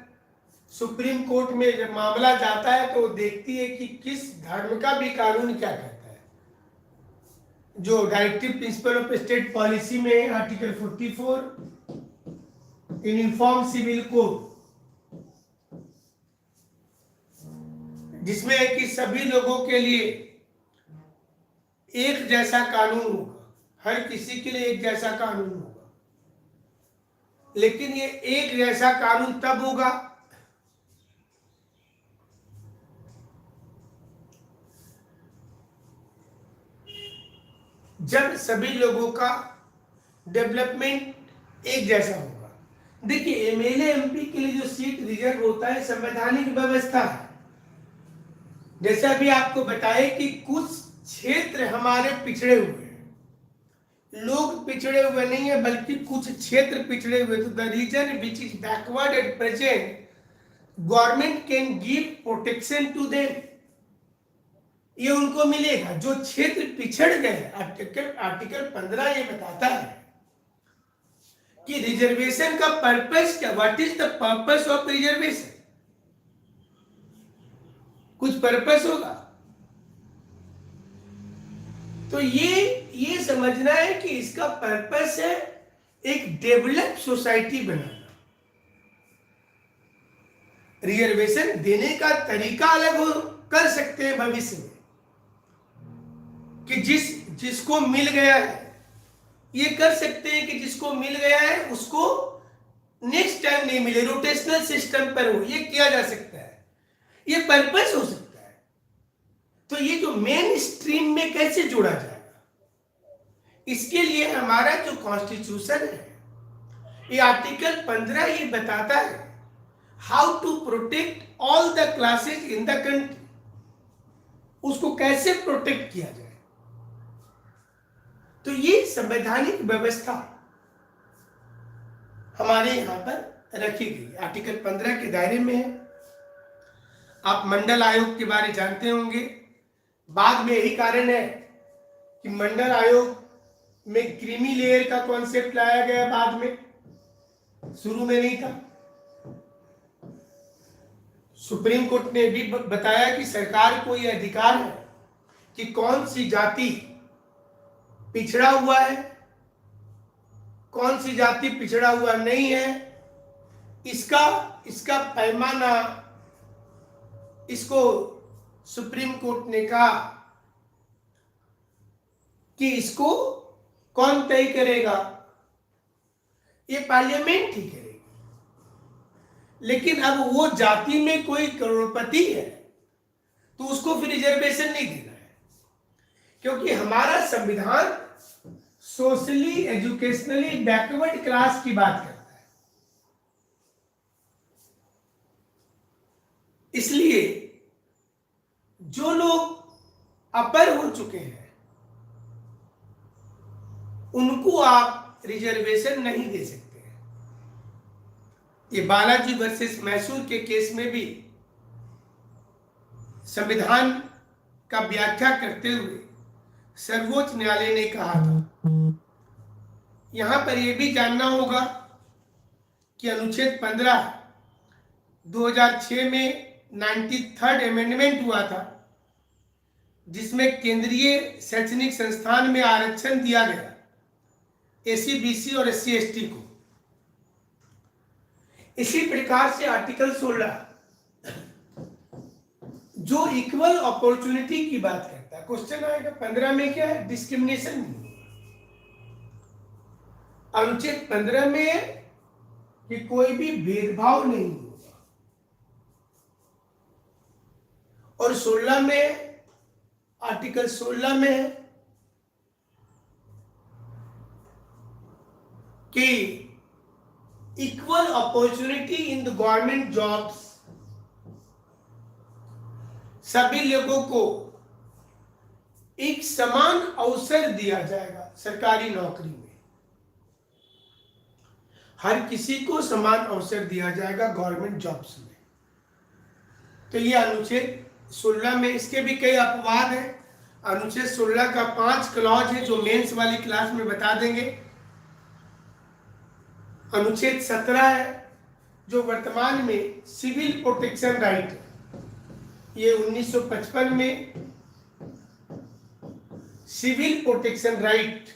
[SPEAKER 1] सुप्रीम कोर्ट में जब मामला जाता है तो वो देखती है कि किस धर्म का भी कानून क्या कहता है। जो directive principle of state policy में आर्टिकल 44 यूनिफॉर्म सिविल कोड, जिसमें है कि सभी लोगों के लिए एक जैसा कानून होगा, हर किसी के लिए एक जैसा कानून होगा। लेकिन ये एक जैसा कानून तब होगा जब सभी लोगों का डेवलपमेंट एक जैसा होगा। देखिए, एमएलए एमपी के लिए जो सीट रिजर्व होता है संवैधानिक व्यवस्था है। जैसे अभी आपको बताए कि कुछ क्षेत्र हमारे पिछड़े हुए हैं, लोग पिछड़े हुए नहीं है बल्कि कुछ क्षेत्र पिछड़े हुए। तो the region which is backward at present government can give protection to them, ये उनको मिलेगा जो क्षेत्र पिछड़ गए। आर्टिकल 15 ये बताता है कि रिजर्वेशन का पर्पस क्या, what is the purpose of reservation. कुछ पर्पस होगा, तो ये समझना है कि इसका पर्पस है एक डेवलप सोसाइटी बनाना। रिजर्वेशन देने का तरीका अलग हो कर सकते हैं भविष्य में, कि जिसको मिल गया है ये कर सकते हैं कि जिसको मिल गया है उसको नेक्स्ट टाइम नहीं मिले, रोटेशनल सिस्टम पर हो, ये किया जा सकता है, ये पर्पस हो सकता है। तो ये जो मेन स्ट्रीम में कैसे जोड़ा जाएगा, इसके लिए हमारा जो कॉन्स्टिट्यूशन है ये आर्टिकल 15 ये बताता है how to protect all the classes in the country, उसको कैसे प्रोटेक्ट किया जाए। तो ये संवैधानिक व्यवस्था हमारे यहां पर रखी गई, आर्टिकल 15 के दायरे में है। आप मंडल आयोग के बारे जानते होंगे, बाद में यही कारण है कि मंडल आयोग में क्रीमी लेयर का कॉन्सेप्ट लाया गया, बाद में, शुरू में नहीं था। सुप्रीम कोर्ट ने भी बताया कि सरकार को यह अधिकार है कि कौन सी जाति पिछड़ा हुआ है, कौन सी जाति पिछड़ा हुआ नहीं है, इसका पैमाना, इसको सुप्रीम कोर्ट ने कहा कि इसको कौन तय करेगा, ये पार्लियामेंट ही करेगी। लेकिन अब वो जाति में कोई करोड़पति है तो उसको फिर रिजर्वेशन नहीं देना है, क्योंकि हमारा संविधान सोशली एजुकेशनली बैकवर्ड क्लास की बात करता है। इसलिए जो लोग अपर हो चुके हैं उनको आप रिजर्वेशन नहीं दे सकते हैं। ये बालाजी वर्सेस मैसूर के केस में भी संविधान का व्याख्या करते हुए सर्वोच्च न्यायालय ने कहा था। यहां पर यह भी जानना होगा कि अनुच्छेद 15 2006 में 93rd अमेंडमेंट हुआ था, जिसमें केंद्रीय शैक्षणिक संस्थान में आरक्षण दिया गया एससी बीसी और एससी एसटी को। इसी प्रकार से आर्टिकल 16 जो इक्वल अपॉर्चुनिटी की बात करता है, क्वेश्चन आएगा 15 में क्या है, डिस्क्रिमिनेशन नहीं होगा। अनुच्छेद 15 में है कि कोई भी भेदभाव नहीं होगा, और 16 में, आर्टिकल 16 में है कि equal opportunity in the government jobs, सभी लोगों को एक समान अवसर दिया जाएगा सरकारी नौकरी में, हर किसी को समान अवसर दिया जाएगा गवर्नमेंट जॉब्स में। तो ये अनुच्छेद 16 में, इसके भी कई अपवाद हैं। अनुच्छेद 16 का 5 क्लॉज है जो मेंस वाली क्लास में बता देंगे। अनुच्छेद 17 है जो वर्तमान में सिविल प्रोटेक्शन राइट है, ये 1955 में सिविल प्रोटेक्शन राइट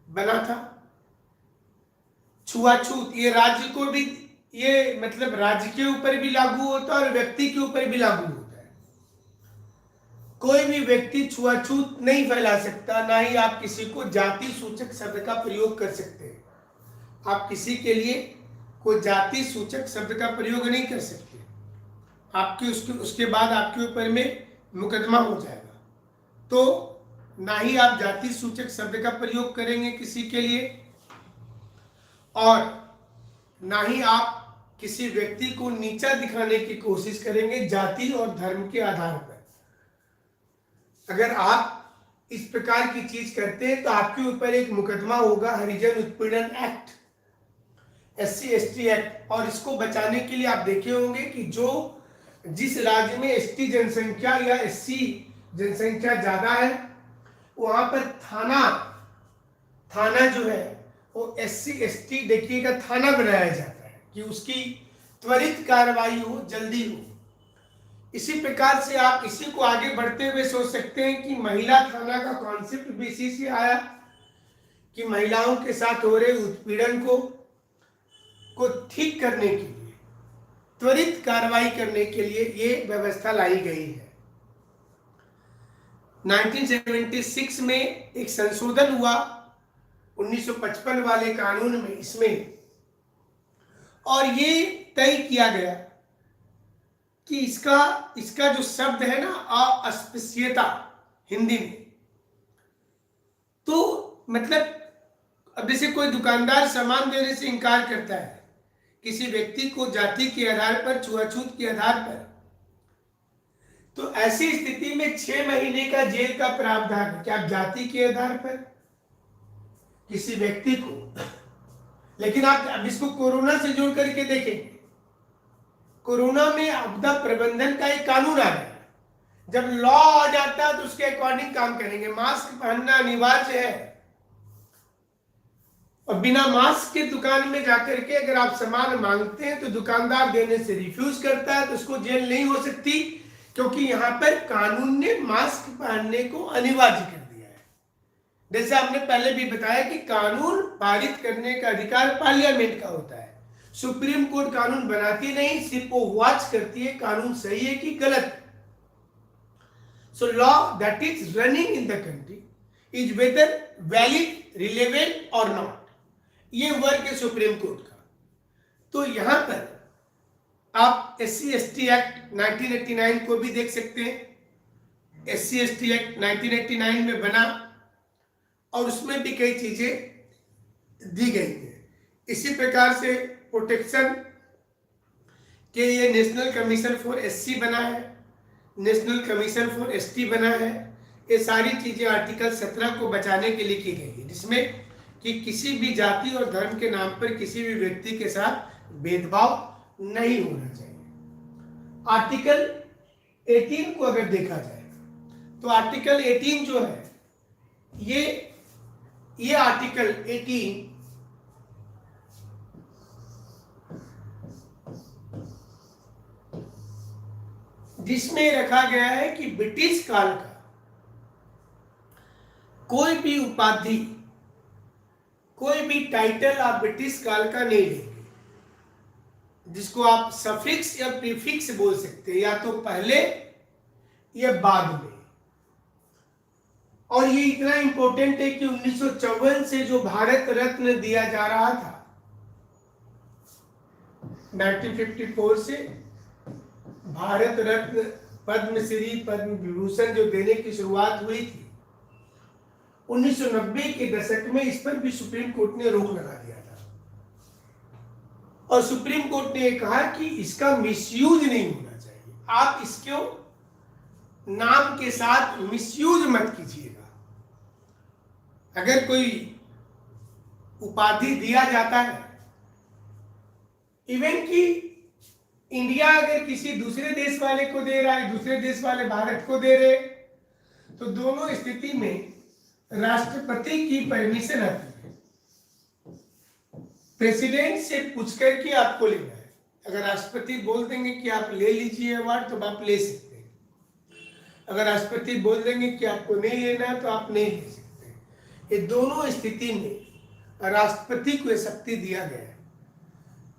[SPEAKER 1] बना था। छुआछूत, ये राज्य को भी, ये मतलब राज्य के ऊपर भी लागू होता है और व्यक्ति के ऊपर भी लागू होता है। कोई भी व्यक्ति छुआछूत नहीं फैला सकता, ना ही आप किसी को जाति सूचक शब्द का प्रयोग कर सकते हैं। आप किसी के लिए कोई जाति सूचक शब्द का प्रयोग नहीं कर सकते, आपके उसके बाद आपके ऊपर में मुकदमा हो जाएगा। तो ना ही आप जाति सूचक शब्द का प्रयोग करेंगे किसी के लिए, और ना ही आप किसी व्यक्ति को नीचा दिखाने की कोशिश करेंगे जाति और धर्म के आधार पर। अगर आप इस प्रकार की चीज करते हैं तो आपके ऊपर एक मुकदमा होगा, हरिजन उत्पीड़न एक्ट, एससी एसटी एक्ट। और इसको बचाने के लिए आप देखे होंगे कि जिस राज्य में एसटी जनसंख्या या एससी जनसंख्या ज्यादा है, वहां पर थाना जो है वो एससी एसटी, देखिएगा, थाना बनाया जाता है कि उसकी त्वरित कार्रवाई हो, जल्दी हो। इसी प्रकार से आप इसी को आगे बढ़ते हुए सोच सकते हैं कि महिला थाना का कॉन्सेप्ट भी इसी से आया कि महिलाओं के साथ हो रहे उत्पीड़न को ठीक करने के लिए, त्वरित कार्रवाई करने के लिए ये व्यवस्था लाई गई है। 1976 में एक संशोधन हुआ 1955 वाले कानून में, इसमें, और ये तय किया गया कि इसका जो शब्द है ना, अस्पृश्यता हिंदी में, तो मतलब अब जैसे कोई दुकानदार सामान देने से इनकार करता है किसी व्यक्ति को जाति के आधार पर, छुआछूत के आधार पर, तो ऐसी स्थिति में 6 महीने का जेल का प्रावधान है। क्या जाति के आधार पर किसी व्यक्ति को, लेकिन आप अब इसको कोरोना से जोड़ करके देखेंगे, कोरोना में आपदा प्रबंधन का एक कानून आ गया, जब लॉ आ जाता है तो उसके अकॉर्डिंग काम करेंगे। मास्क पहनना अनिवार्य है, और बिना मास्क के दुकान में जाकर के अगर आप सामान मांगते हैं तो दुकानदार देने से रिफ्यूज करता है तो उसको जेल नहीं हो सकती, क्योंकि यहां पर कानून ने मास्क पहनने को अनिवार्य कर दिया है। जैसे आपने पहले भी बताया कि कानून पारित करने का अधिकार पार्लियामेंट का होता है, सुप्रीम कोर्ट कानून बनाती नहीं, सिर्फ वो वॉच करती है कानून सही है कि गलत। So law that is running in the country is whether valid, relevant और नॉट, ये वर्क है सुप्रीम कोर्ट का। तो यहां पर आप SC/ST एक्ट 1989 को भी देख सकते हैं। SC/ST एक्ट 1989 में बना और उसमें भी कई चीजें दी गई हैं। इसी प्रकार से प्रोटेक्शन के लिए नेशनल कमीशन फॉर SC बना है, नेशनल कमीशन फॉर ST बना है। ये सारी चीजें आर्टिकल 17 को बचाने के लिए की गई है, जिसमें कि किसी भी जाति और धर्म के नाम पर किसी भी व्यक्ति के साथ भेदभाव नहीं होना चाहिए। आर्टिकल 18 को अगर देखा जाए तो आर्टिकल 18 जो है, ये आर्टिकल 18 जिसमें रखा गया है कि ब्रिटिश काल का कोई भी उपाधि, कोई भी टाइटल आप ब्रिटिश काल का नहीं लेंगे, जिसको आप सफिक्स या प्रीफिक्स बोल सकते हैं, या तो पहले या बाद में। और ये इतना इंपॉर्टेंट है कि 1954 से जो भारत रत्न दिया जा रहा था, 1954 से भारत रत्न, पद्मश्री, पद्म विभूषण जो देने की शुरुआत हुई थी, 1990 के दशक में इस पर भी सुप्रीम कोर्ट ने रोक लगा दिया था। और सुप्रीम कोर्ट ने कहा कि इसका मिसयूज नहीं होना चाहिए, आप इसको नाम के साथ मिसयूज मत कीजिएगा। अगर कोई उपाधि दिया जाता है, इवन कि इंडिया अगर किसी दूसरे देश वाले को दे रहा है, दूसरे देश वाले भारत को दे रहे, तो दोनों स्थिति में राष्ट्रपति की परमिशन आती है। प्रेसिडेंट से पूछ करके आपको लेना है। अगर राष्ट्रपति बोल देंगे कि आप ले लीजिए अवार्ड, तो आप ले सकते हैं। अगर राष्ट्रपति बोल देंगे कि आपको नहीं लेना तो आप नहीं ले सकते। ये दोनों स्थिति में राष्ट्रपति को यह शक्ति दिया गया है।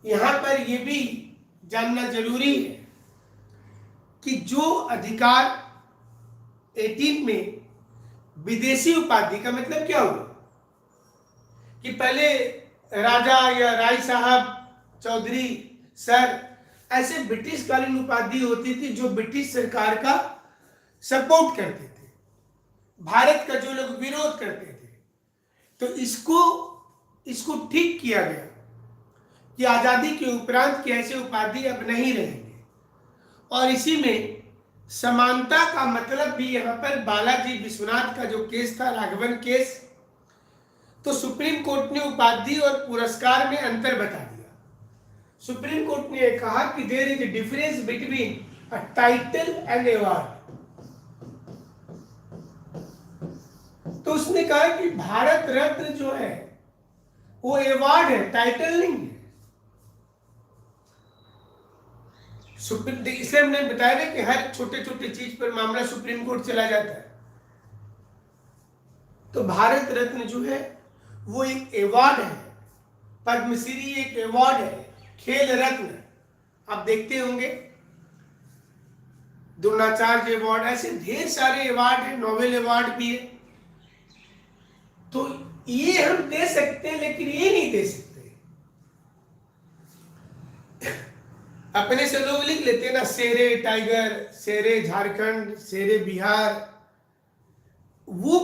[SPEAKER 1] यहां पर यह भी जानना जरूरी है कि जो अधिकार 18 में विदेशी उपाधि का मतलब क्या हुआ कि पहले राजा या राय साहब, चौधरी, सर, ऐसे ब्रिटिश कालीन उपाधि होती थी जो ब्रिटिश सरकार का सपोर्ट करते थे, भारत का जो लोग विरोध करते थे। तो इसको ठीक किया गया कि आजादी के उपरांत की ऐसे उपाधि अब नहीं रहेंगे। और इसी में समानता का मतलब भी यहाँ पर बालाजी विश्वनाथ का जो केस था, राघवन केस, तो सुप्रीम कोर्ट ने उपाधि और पुरस्कार में अंतर बता दिया। सुप्रीम कोर्ट ने कहा कि there is a difference between a title and award. तो उसने कहा कि भारत रत्न जो है वो अवार्ड है, टाइटल नहीं है। इसलिए हमने बताया ना कि हर छोटे छोटे चीज पर मामला सुप्रीम कोर्ट चला जाता है। तो भारत रत्न जो है वो एक अवार्ड है, पद्मश्री एक अवार्ड है, खेल रत्न आप देखते होंगे, द्रोणाचार्य अवार्ड, ऐसे ढेर सारे अवार्ड है, नोबेल अवार्ड भी है। तो ये हम दे सकते हैं, लेकिन ये नहीं दे सकते। अपने से लोग लिख लेते हैं ना, शेरे टाइगर, शेरे झारखंड, शेरे बिहार। वो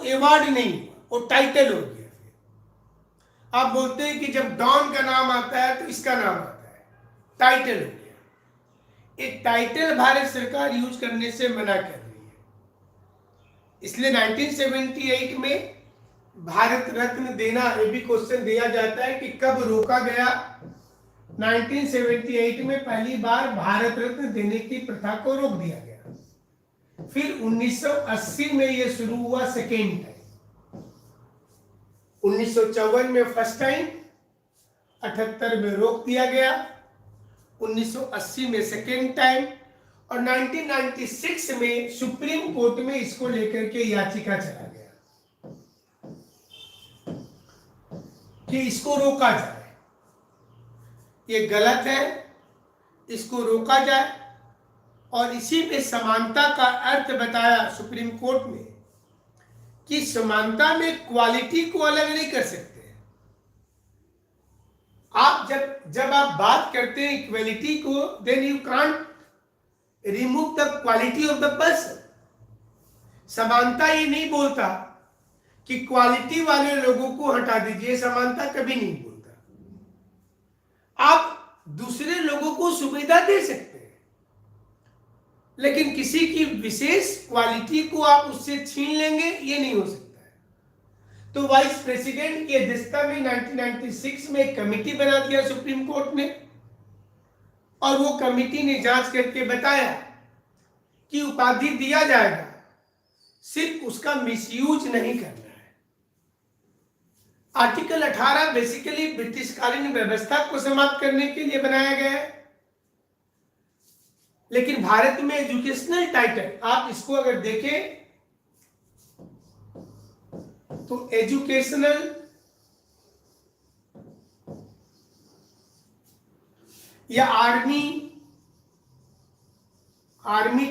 [SPEAKER 1] अवार्ड नहीं हुआ, वो टाइटल हो गया। आप बोलते हैं कि जब डॉन का नाम आता है तो इसका नाम आता है, टाइटल हो गया। एक टाइटल भारत सरकार यूज करने से मना कर रही है। इसलिए 1978 में भारत रत्न देना, ये भी क्वेश्चन दिया जाता है कि कब रोका गया। 1978 में पहली बार भारत रत्न देने की प्रथा को रोक दिया गया। फिर 1980 में ये शुरू हुआ सेकेंड टाइम, 1954 में फर्स्ट टाइम, 78 में रोक दिया गया, 1980 में सेकेंड टाइम, और 1996 में सुप्रीम कोर्ट में इसको लेकर के याचिका चला गया कि इसको रोका जाए, ये गलत है, इसको रोका जाए। और इसी में समानता का अर्थ बताया सुप्रीम कोर्ट में कि समानता में क्वालिटी को अलग नहीं कर सकते। आप जब आप बात करते हैं इक्वलिटी को, then you can't remove the quality of the person. समानता ये नहीं बोलता कि क्वालिटी वाले लोगों को हटा दीजिए, समानता कभी नहीं बोलता। आप दूसरे लोगों को सुविधा दे सकते हैं, लेकिन किसी की विशेष क्वालिटी को आप उससे छीन लेंगे, ये नहीं हो सकता है। तो वाइस प्रेसिडेंट की अध्यक्षता में 1996 में एक कमेटी बना दिया सुप्रीम कोर्ट ने, और वो कमेटी ने जांच करके बताया कि उपाधि दिया जाएगा, सिर्फ उसका मिसयूज नहीं करना है। आर्टिकल 18 बेसिकली ब्रिटिशकालीन व्यवस्था को समाप्त करने के लिए बनाया गया है। लेकिन भारत में एजुकेशनल टाइटल, आप इसको अगर देखें तो एजुकेशनल या आर्मी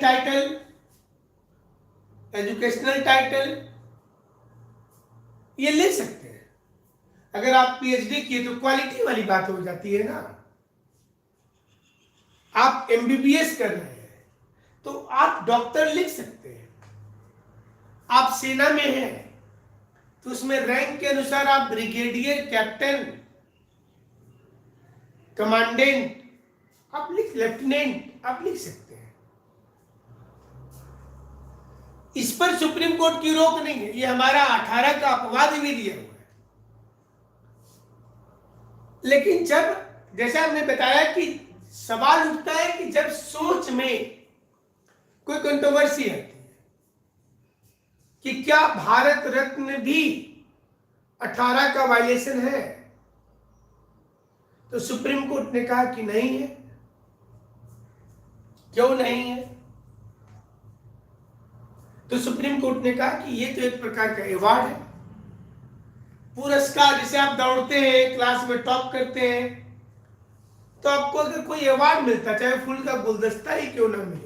[SPEAKER 1] टाइटल, एजुकेशनल टाइटल, ये ले सकते हैं। अगर आप पीएचडी किए तो क्वालिटी वाली बात हो जाती है ना। आप एमबीबीएस कर रहे हैं तो आप डॉक्टर लिख सकते हैं। आप सेना में हैं तो उसमें रैंक के अनुसार आप ब्रिगेडियर, कैप्टन, कमांडेंट, आप लेफ्टिनेंट आप लिख सकते हैं। इस पर सुप्रीम कोर्ट की रोक नहीं है। ये हमारा 18 का अपवाद भी दिया हुआ है। लेकिन जब, जैसा हमने बताया कि सवाल उठता है कि जब सोच में कोई कंट्रोवर्सी आती है कि क्या भारत रत्न भी 18 का वायलेशन है, तो सुप्रीम कोर्ट ने कहा कि नहीं है। क्यों नहीं है? तो सुप्रीम कोर्ट ने कहा कि ये तो एक प्रकार का अवार्ड है, पुरस्कार। जैसे आप दौड़ते हैं, क्लास में टॉप करते हैं, तो आपको अगर कोई अवार्ड मिलता, चाहे फूल का गुलदस्ता ही क्यों ना मिले,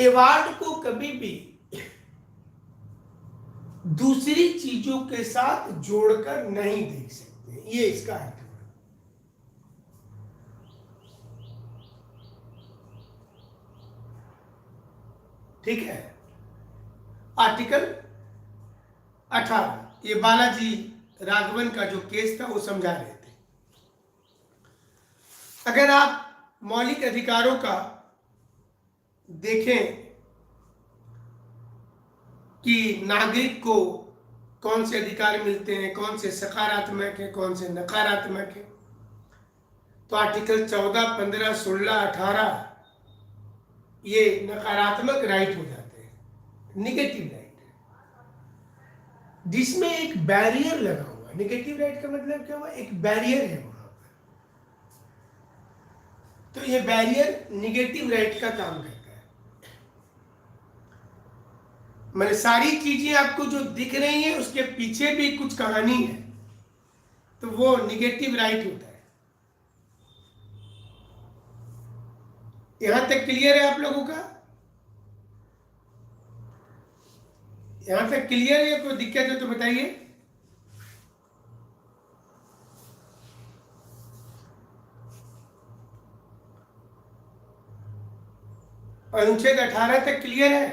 [SPEAKER 1] अवार्ड को कभी भी दूसरी चीजों के साथ जोड़कर नहीं देख सकते। ये इसका अर्थ है। ठीक है। आर्टिकल 18, ये बालाजी राघवन का जो केस था वो समझा रहे थे। अगर आप मौलिक अधिकारों का देखें कि नागरिक को कौन से अधिकार मिलते हैं, कौन से सकारात्मक है, कौन से नकारात्मक है, तो आर्टिकल 14, 15, 16, 18 ये नकारात्मक राइट हो जाते हैं, निगेटिव राइट है, जिसमें एक बैरियर लगा हुआ है। निगेटिव राइट का मतलब क्या हुआ? एक बैरियर है वहां पर। तो ये बैरियर निगेटिव राइट का काम करता है। मैंने सारी चीजें आपको जो दिख रही हैं उसके पीछे भी कुछ कहानी है, तो वो निगेटिव राइट होता है। यहां तक क्लियर है आप लोगों का? यहां तक क्लियर है? कोई दिक्कत है तो बताइए। अनुच्छेद 18 तक क्लियर है?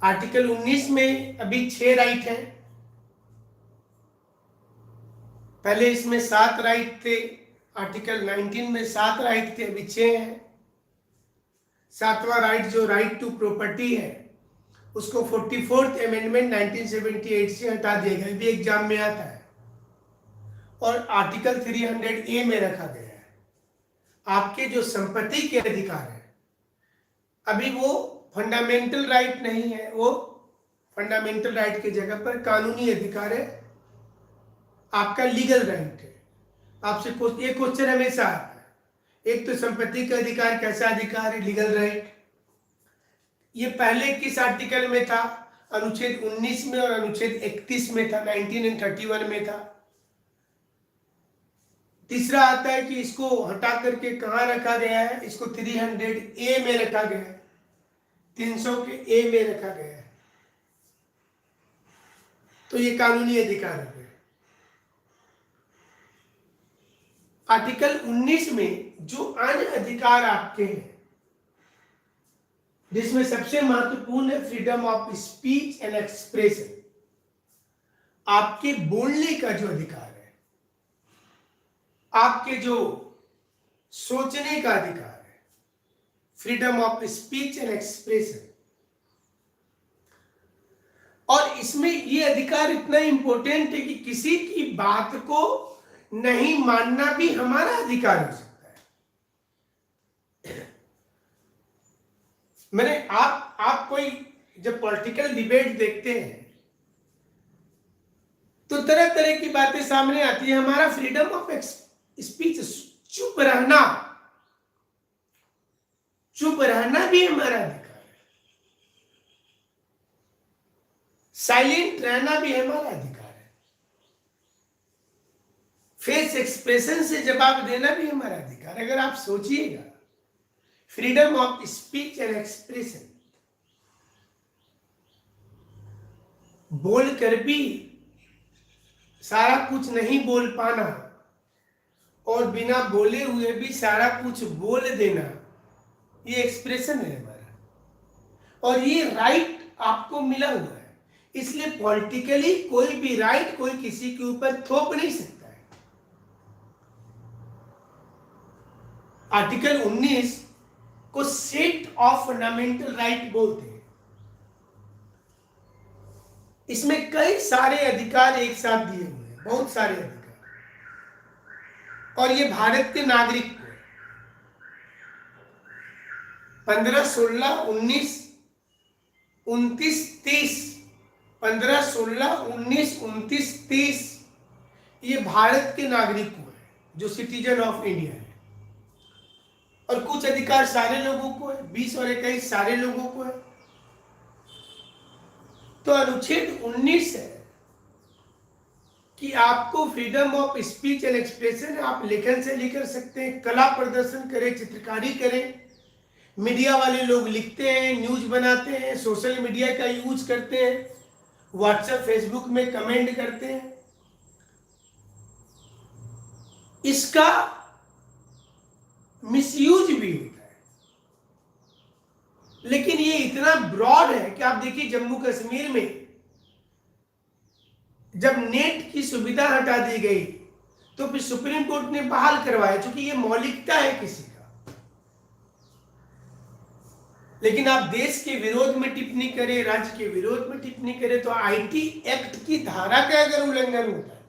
[SPEAKER 1] आर्टिकल 19 में अभी 6 राइट हैं, पहले इसमें 7 राइट थे, आर्टिकल 19 में 7 राइट थे, अभी 6 हैं। 7वां राइट जो राइट टू प्रॉपर्टी है उसको 44th अमेंडमेंट 1978 से हटा दिया गया, भी एग्जाम में आता है, और आर्टिकल 300A में रखा गया है। आपके जो संपत्ति के अधिकार है, अभी वो फंडामेंटल राइट नहीं है, वो फंडामेंटल राइट की जगह पर कानूनी अधिकार है, आपका लीगल राइट है। आपसे ये क्वेश्चन हमेशा आता है, एक तो संपत्ति का अधिकार कैसा अधिकार है, लीगल राइट। ये पहले किस आर्टिकल में था? अनुच्छेद 19 में और अनुच्छेद 31 में था, 19 और 31 में था। तीसरा आता है कि इसको हटा करके कहां रखा गया है, इसको 300A में रखा गया है, 300 के A में रखा गया है, तो ये कानूनी अधिकार है। आर्टिकल 19 में जो अन्य अधिकार आपके हैं, जिसमें सबसे महत्वपूर्ण है freedom of speech and expression, आपके बोलने का जो अधिकार है, आपके जो सोचने का अधिकार है, freedom of speech and expression. और इसमें ये अधिकार इतना इंपॉर्टेंट है कि किसी की बात को नहीं मानना भी हमारा अधिकार हो सकता है। मैंने आप कोई जब पॉलिटिकल डिबेट देखते हैं तो तरह तरह की बातें सामने आती है। हमारा फ्रीडम ऑफ स्पीच, चुप रहना भी हमारा अधिकार है, साइलेंट रहना भी हमारा अधिकार है, फेस एक्सप्रेशन से जवाब देना भी हमारा अधिकार है। अगर आप सोचिएगा, freedom of speech and expression, बोलकर भी सारा कुछ नहीं बोल पाना और बिना बोले हुए भी सारा कुछ बोल देना, ये एक्सप्रेशन है हमारा, और ये राइट आपको मिला हुआ है। इसलिए पॉलिटिकली कोई भी राइट कोई किसी के ऊपर थोप नहीं सकता है। आर्टिकल 19 को सेट ऑफ फंडामेंटल राइट बोलते हैं। इसमें कई सारे अधिकार एक साथ दिए हुए हैं, बहुत सारे अधिकार, और ये भारत के नागरिक को 15, 16, 19, 29, 30, 15, 16, 19, 29, 30 ये भारत के नागरिक को है जो सिटीजन ऑफ इंडिया है, और कुछ अधिकार सारे लोगों को है, 20 और 21 सारे लोगों को है। तो अनुच्छेद 19 है कि आपको freedom of speech and expression, आप लेखन से लिख सकते हैं, कला प्रदर्शन करें, चित्रकारी करें, मीडिया वाले लोग लिखते हैं, न्यूज बनाते हैं, सोशल मीडिया का यूज करते हैं, व्हाट्सएप फेसबुक में कमेंट करते हैं, इसका मिसयूज भी होता है। लेकिन ये इतना ब्रॉड है कि आप देखिए जम्मू कश्मीर में जब नेट की सुविधा हटा दी गई तो फिर सुप्रीम कोर्ट ने बहाल करवाया, क्योंकि ये मौलिकता है किसी का। लेकिन आप देश के विरोध में टिप्पणी करें, राज्य के विरोध में टिप्पणी करें, तो आईटी एक्ट की धारा का अगर उल्लंघन होता है,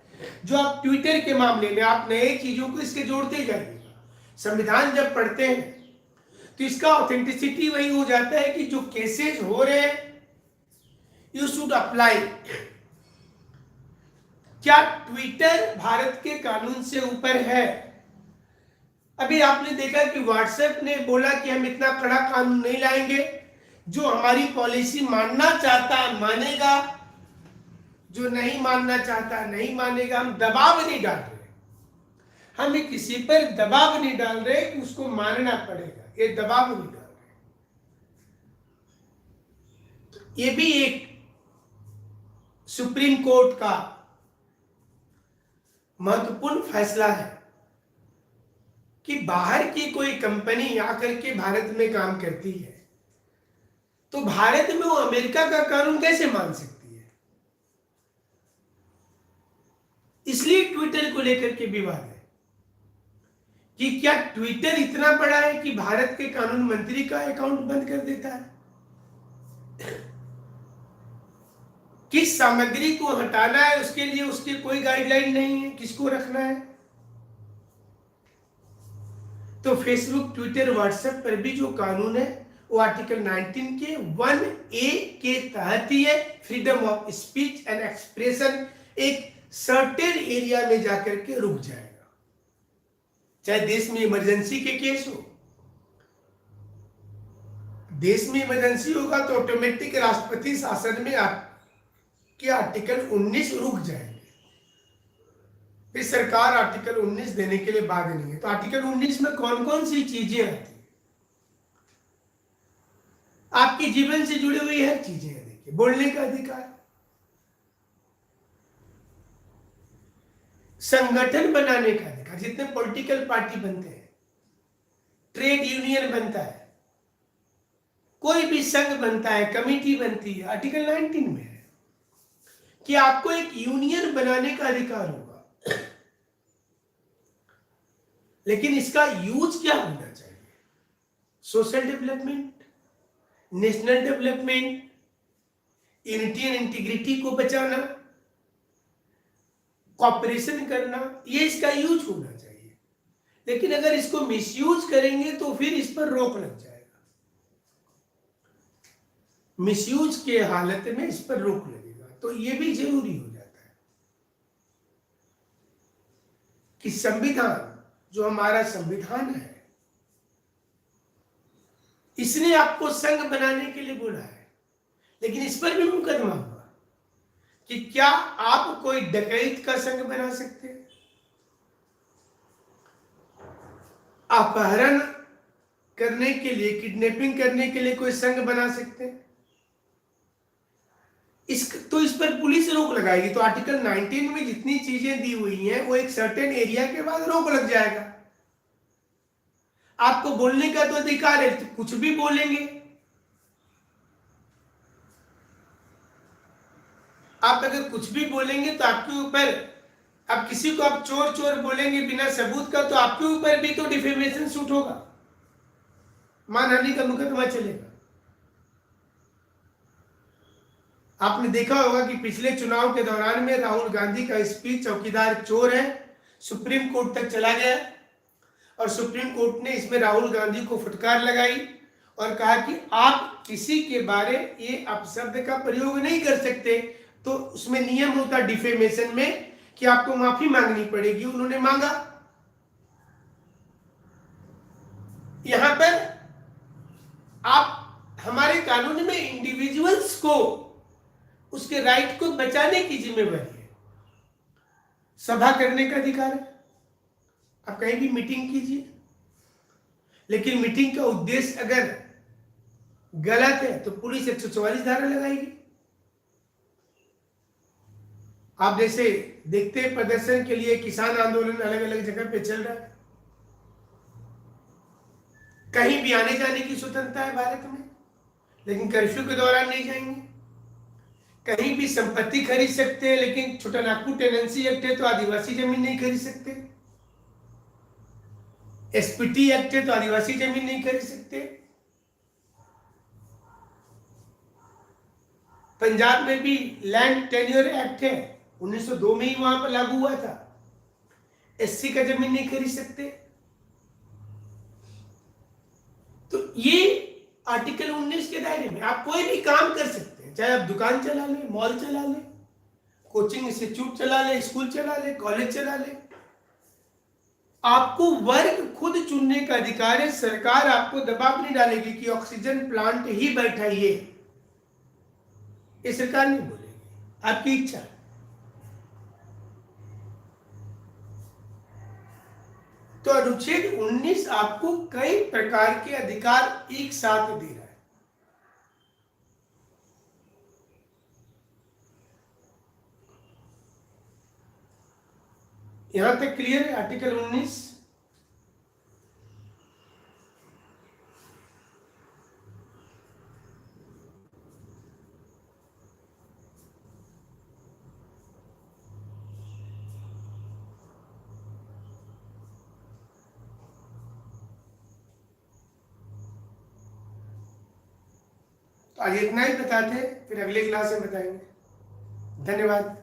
[SPEAKER 1] जो आप ट्विटर के मामले में आप नए चीजों को इसके जोड़ते जाइएगा। संविधान जब पढ़ते हैं तो इसका ऑथेंटिसिटी वही हो जाता है कि जो केसेस हो रहे हैं यू शुड अप्लाई। क्या ट्विटर भारत के कानून से ऊपर है? अभी आपने देखा कि व्हाट्सएप ने बोला कि हम इतना कड़ा कानून नहीं लाएंगे, जो हमारी पॉलिसी मानना चाहता है मानेगा, जो नहीं मानना चाहता नहीं मानेगा। हम दबाव नहीं डाल रहे, हम किसी पर दबाव नहीं डाल रहे कि उसको मानना पड़ेगा, ये दबाव नहीं डाल रहे। ये भी एक सुप्रीम कोर्ट का महत्वपूर्ण फैसला है कि बाहर की कोई कंपनी आकर के भारत में काम करती है तो भारत में वो अमेरिका का कानून कैसे मान सकती है? इसलिए ट्विटर को लेकर के विवाद है कि क्या ट्विटर इतना बड़ा है कि भारत के कानून मंत्री का अकाउंट बंद कर देता है? किस सामग्री को हटाना है उसके लिए उसके कोई गाइडलाइन नहीं है, किसको रखना है। तो फेसबुक, ट्विटर, व्हाट्सएप पर भी जो कानून है वो आर्टिकल 19 के 1A के तहत ही है, freedom of speech and expression. एक सर्टेन एरिया में जाकर के रुक जाएगा, चाहे देश में इमरजेंसी के केस हो। देश में इमरजेंसी होगा तो ऑटोमेटिक राष्ट्रपति शासन में आपके आर्टिकल 19 रुक जाएंगे, फिर सरकार आर्टिकल 19 देने के लिए बाध्य नहीं है। तो आर्टिकल 19 में कौन कौन सी चीजें आती है? आपके जीवन से जुड़ी हुई हर चीजें हैं। देखिए, बोलने का अधिकार, संगठन बनाने का अधिकार, जितने पॉलिटिकल पार्टी बनते हैं, ट्रेड यूनियन बनता है, कोई भी संघ बनता है, कमेटी बनती है, आर्टिकल 19 में है कि आपको एक यूनियन बनाने का अधिकार होगा। लेकिन इसका यूज क्या होना चाहिए? Social development, national development, unity and integrity को बचाना, कॉपरेशन करना, ये इसका यूज होना चाहिए। लेकिन अगर इसको मिसयूज करेंगे तो फिर इस पर रोक लग जाएगा। मिसयूज के हालत में इस पर रोक लगेगा। तो ये भी जरूरी हो जाता है कि संविधान, जो हमारा संविधान है, इसने आपको संघ बनाने के लिए बोला है, लेकिन इस पर भी मुकदमा हुआ कि क्या आप कोई डकैत का संघ बना सकते हैं, अपहरण करने के लिए, किडनैपिंग करने के लिए कोई संघ बना सकते हैं? इस पर पुलिस रोक लगाएगी। तो आर्टिकल 19 में जितनी चीजें दी हुई हैं वो एक सर्टेन एरिया के बाद रोक लग जाएगा। आपको बोलने का तो अधिकार है, तो कुछ भी बोलेंगे। आप अगर कुछ भी बोलेंगे तो आपके ऊपर, अब किसी को आप चोर चोर बोलेंगे बिना सबूत का, तो आपके ऊपर भी तो डिफेमेशन सूट होगा, मानहानि का मुकदमा चलेगा। आपने देखा होगा कि पिछले चुनाव के दौरान में राहुल गांधी का स्पीच चौकीदार चोर है सुप्रीम कोर्ट तक चला गया, और सुप्रीम कोर्ट ने इसमें राहुल गांधी को फटकार लगाई और कहा कि आप किसी के बारे ये अपशब्द का प्रयोग नहीं कर सकते। तो उसमें नियम होता डिफेमेशन में कि आपको माफी मांगनी पड़ेगी, उन्होंने मांगा। यहां पर आप, हमारे कानून में इंडिविजुअल्स को उसके राइट को बचाने की जिम्मेवारी है। सभा करने का अधिकार है, आप कहीं भी मीटिंग कीजिए, लेकिन मीटिंग का उद्देश्य अगर गलत है तो पुलिस 144 धारा लगाएगी। आप जैसे देखते हैं प्रदर्शन के लिए किसान आंदोलन अलग अलग जगह पे चल रहा है, कहीं भी आने जाने की स्वतंत्रता है भारत में, लेकिन कर्फ्यू के दौरान नहीं जाएंगे। कहीं भी संपत्ति खरीद सकते हैं, लेकिन छोटा नागपुर टेनेंसी एक्ट है तो आदिवासी जमीन नहीं खरीद सकते। एसपीटी एक्ट है तो आदिवासी जमीन नहीं खरीद सकते। पंजाब में भी लैंड टेन्योर एक्ट है, 1902 में ही वहां पर लागू हुआ था। एससी का जमीन नहीं खरीद सकते। तो ये आर्टिकल 19 के दायरे में आप कोई भी काम कर सकते हैं, चाहे आप दुकान चला लें, मॉल चला लें, कोचिंग इंस्टीट्यूट चला लें, स्कूल चला लें, कॉलेज चला लें। आपको वर्ग खुद चुनने का अधिकार है। सरकार आपको दबाव नहीं डालेगी कि ऑक्सीजन प्लांट ही बैठाइए, ये सरकार नहीं बोलेगी, आपकी इच्छा। तो अनुच्छेद 19 आपको कई प्रकार के अधिकार एक साथ दे रहा है। यहां तक क्लियर है आर्टिकल 19? तो आज इतना ही बताते, फिर अगले क्लास में बताएंगे। धन्यवाद।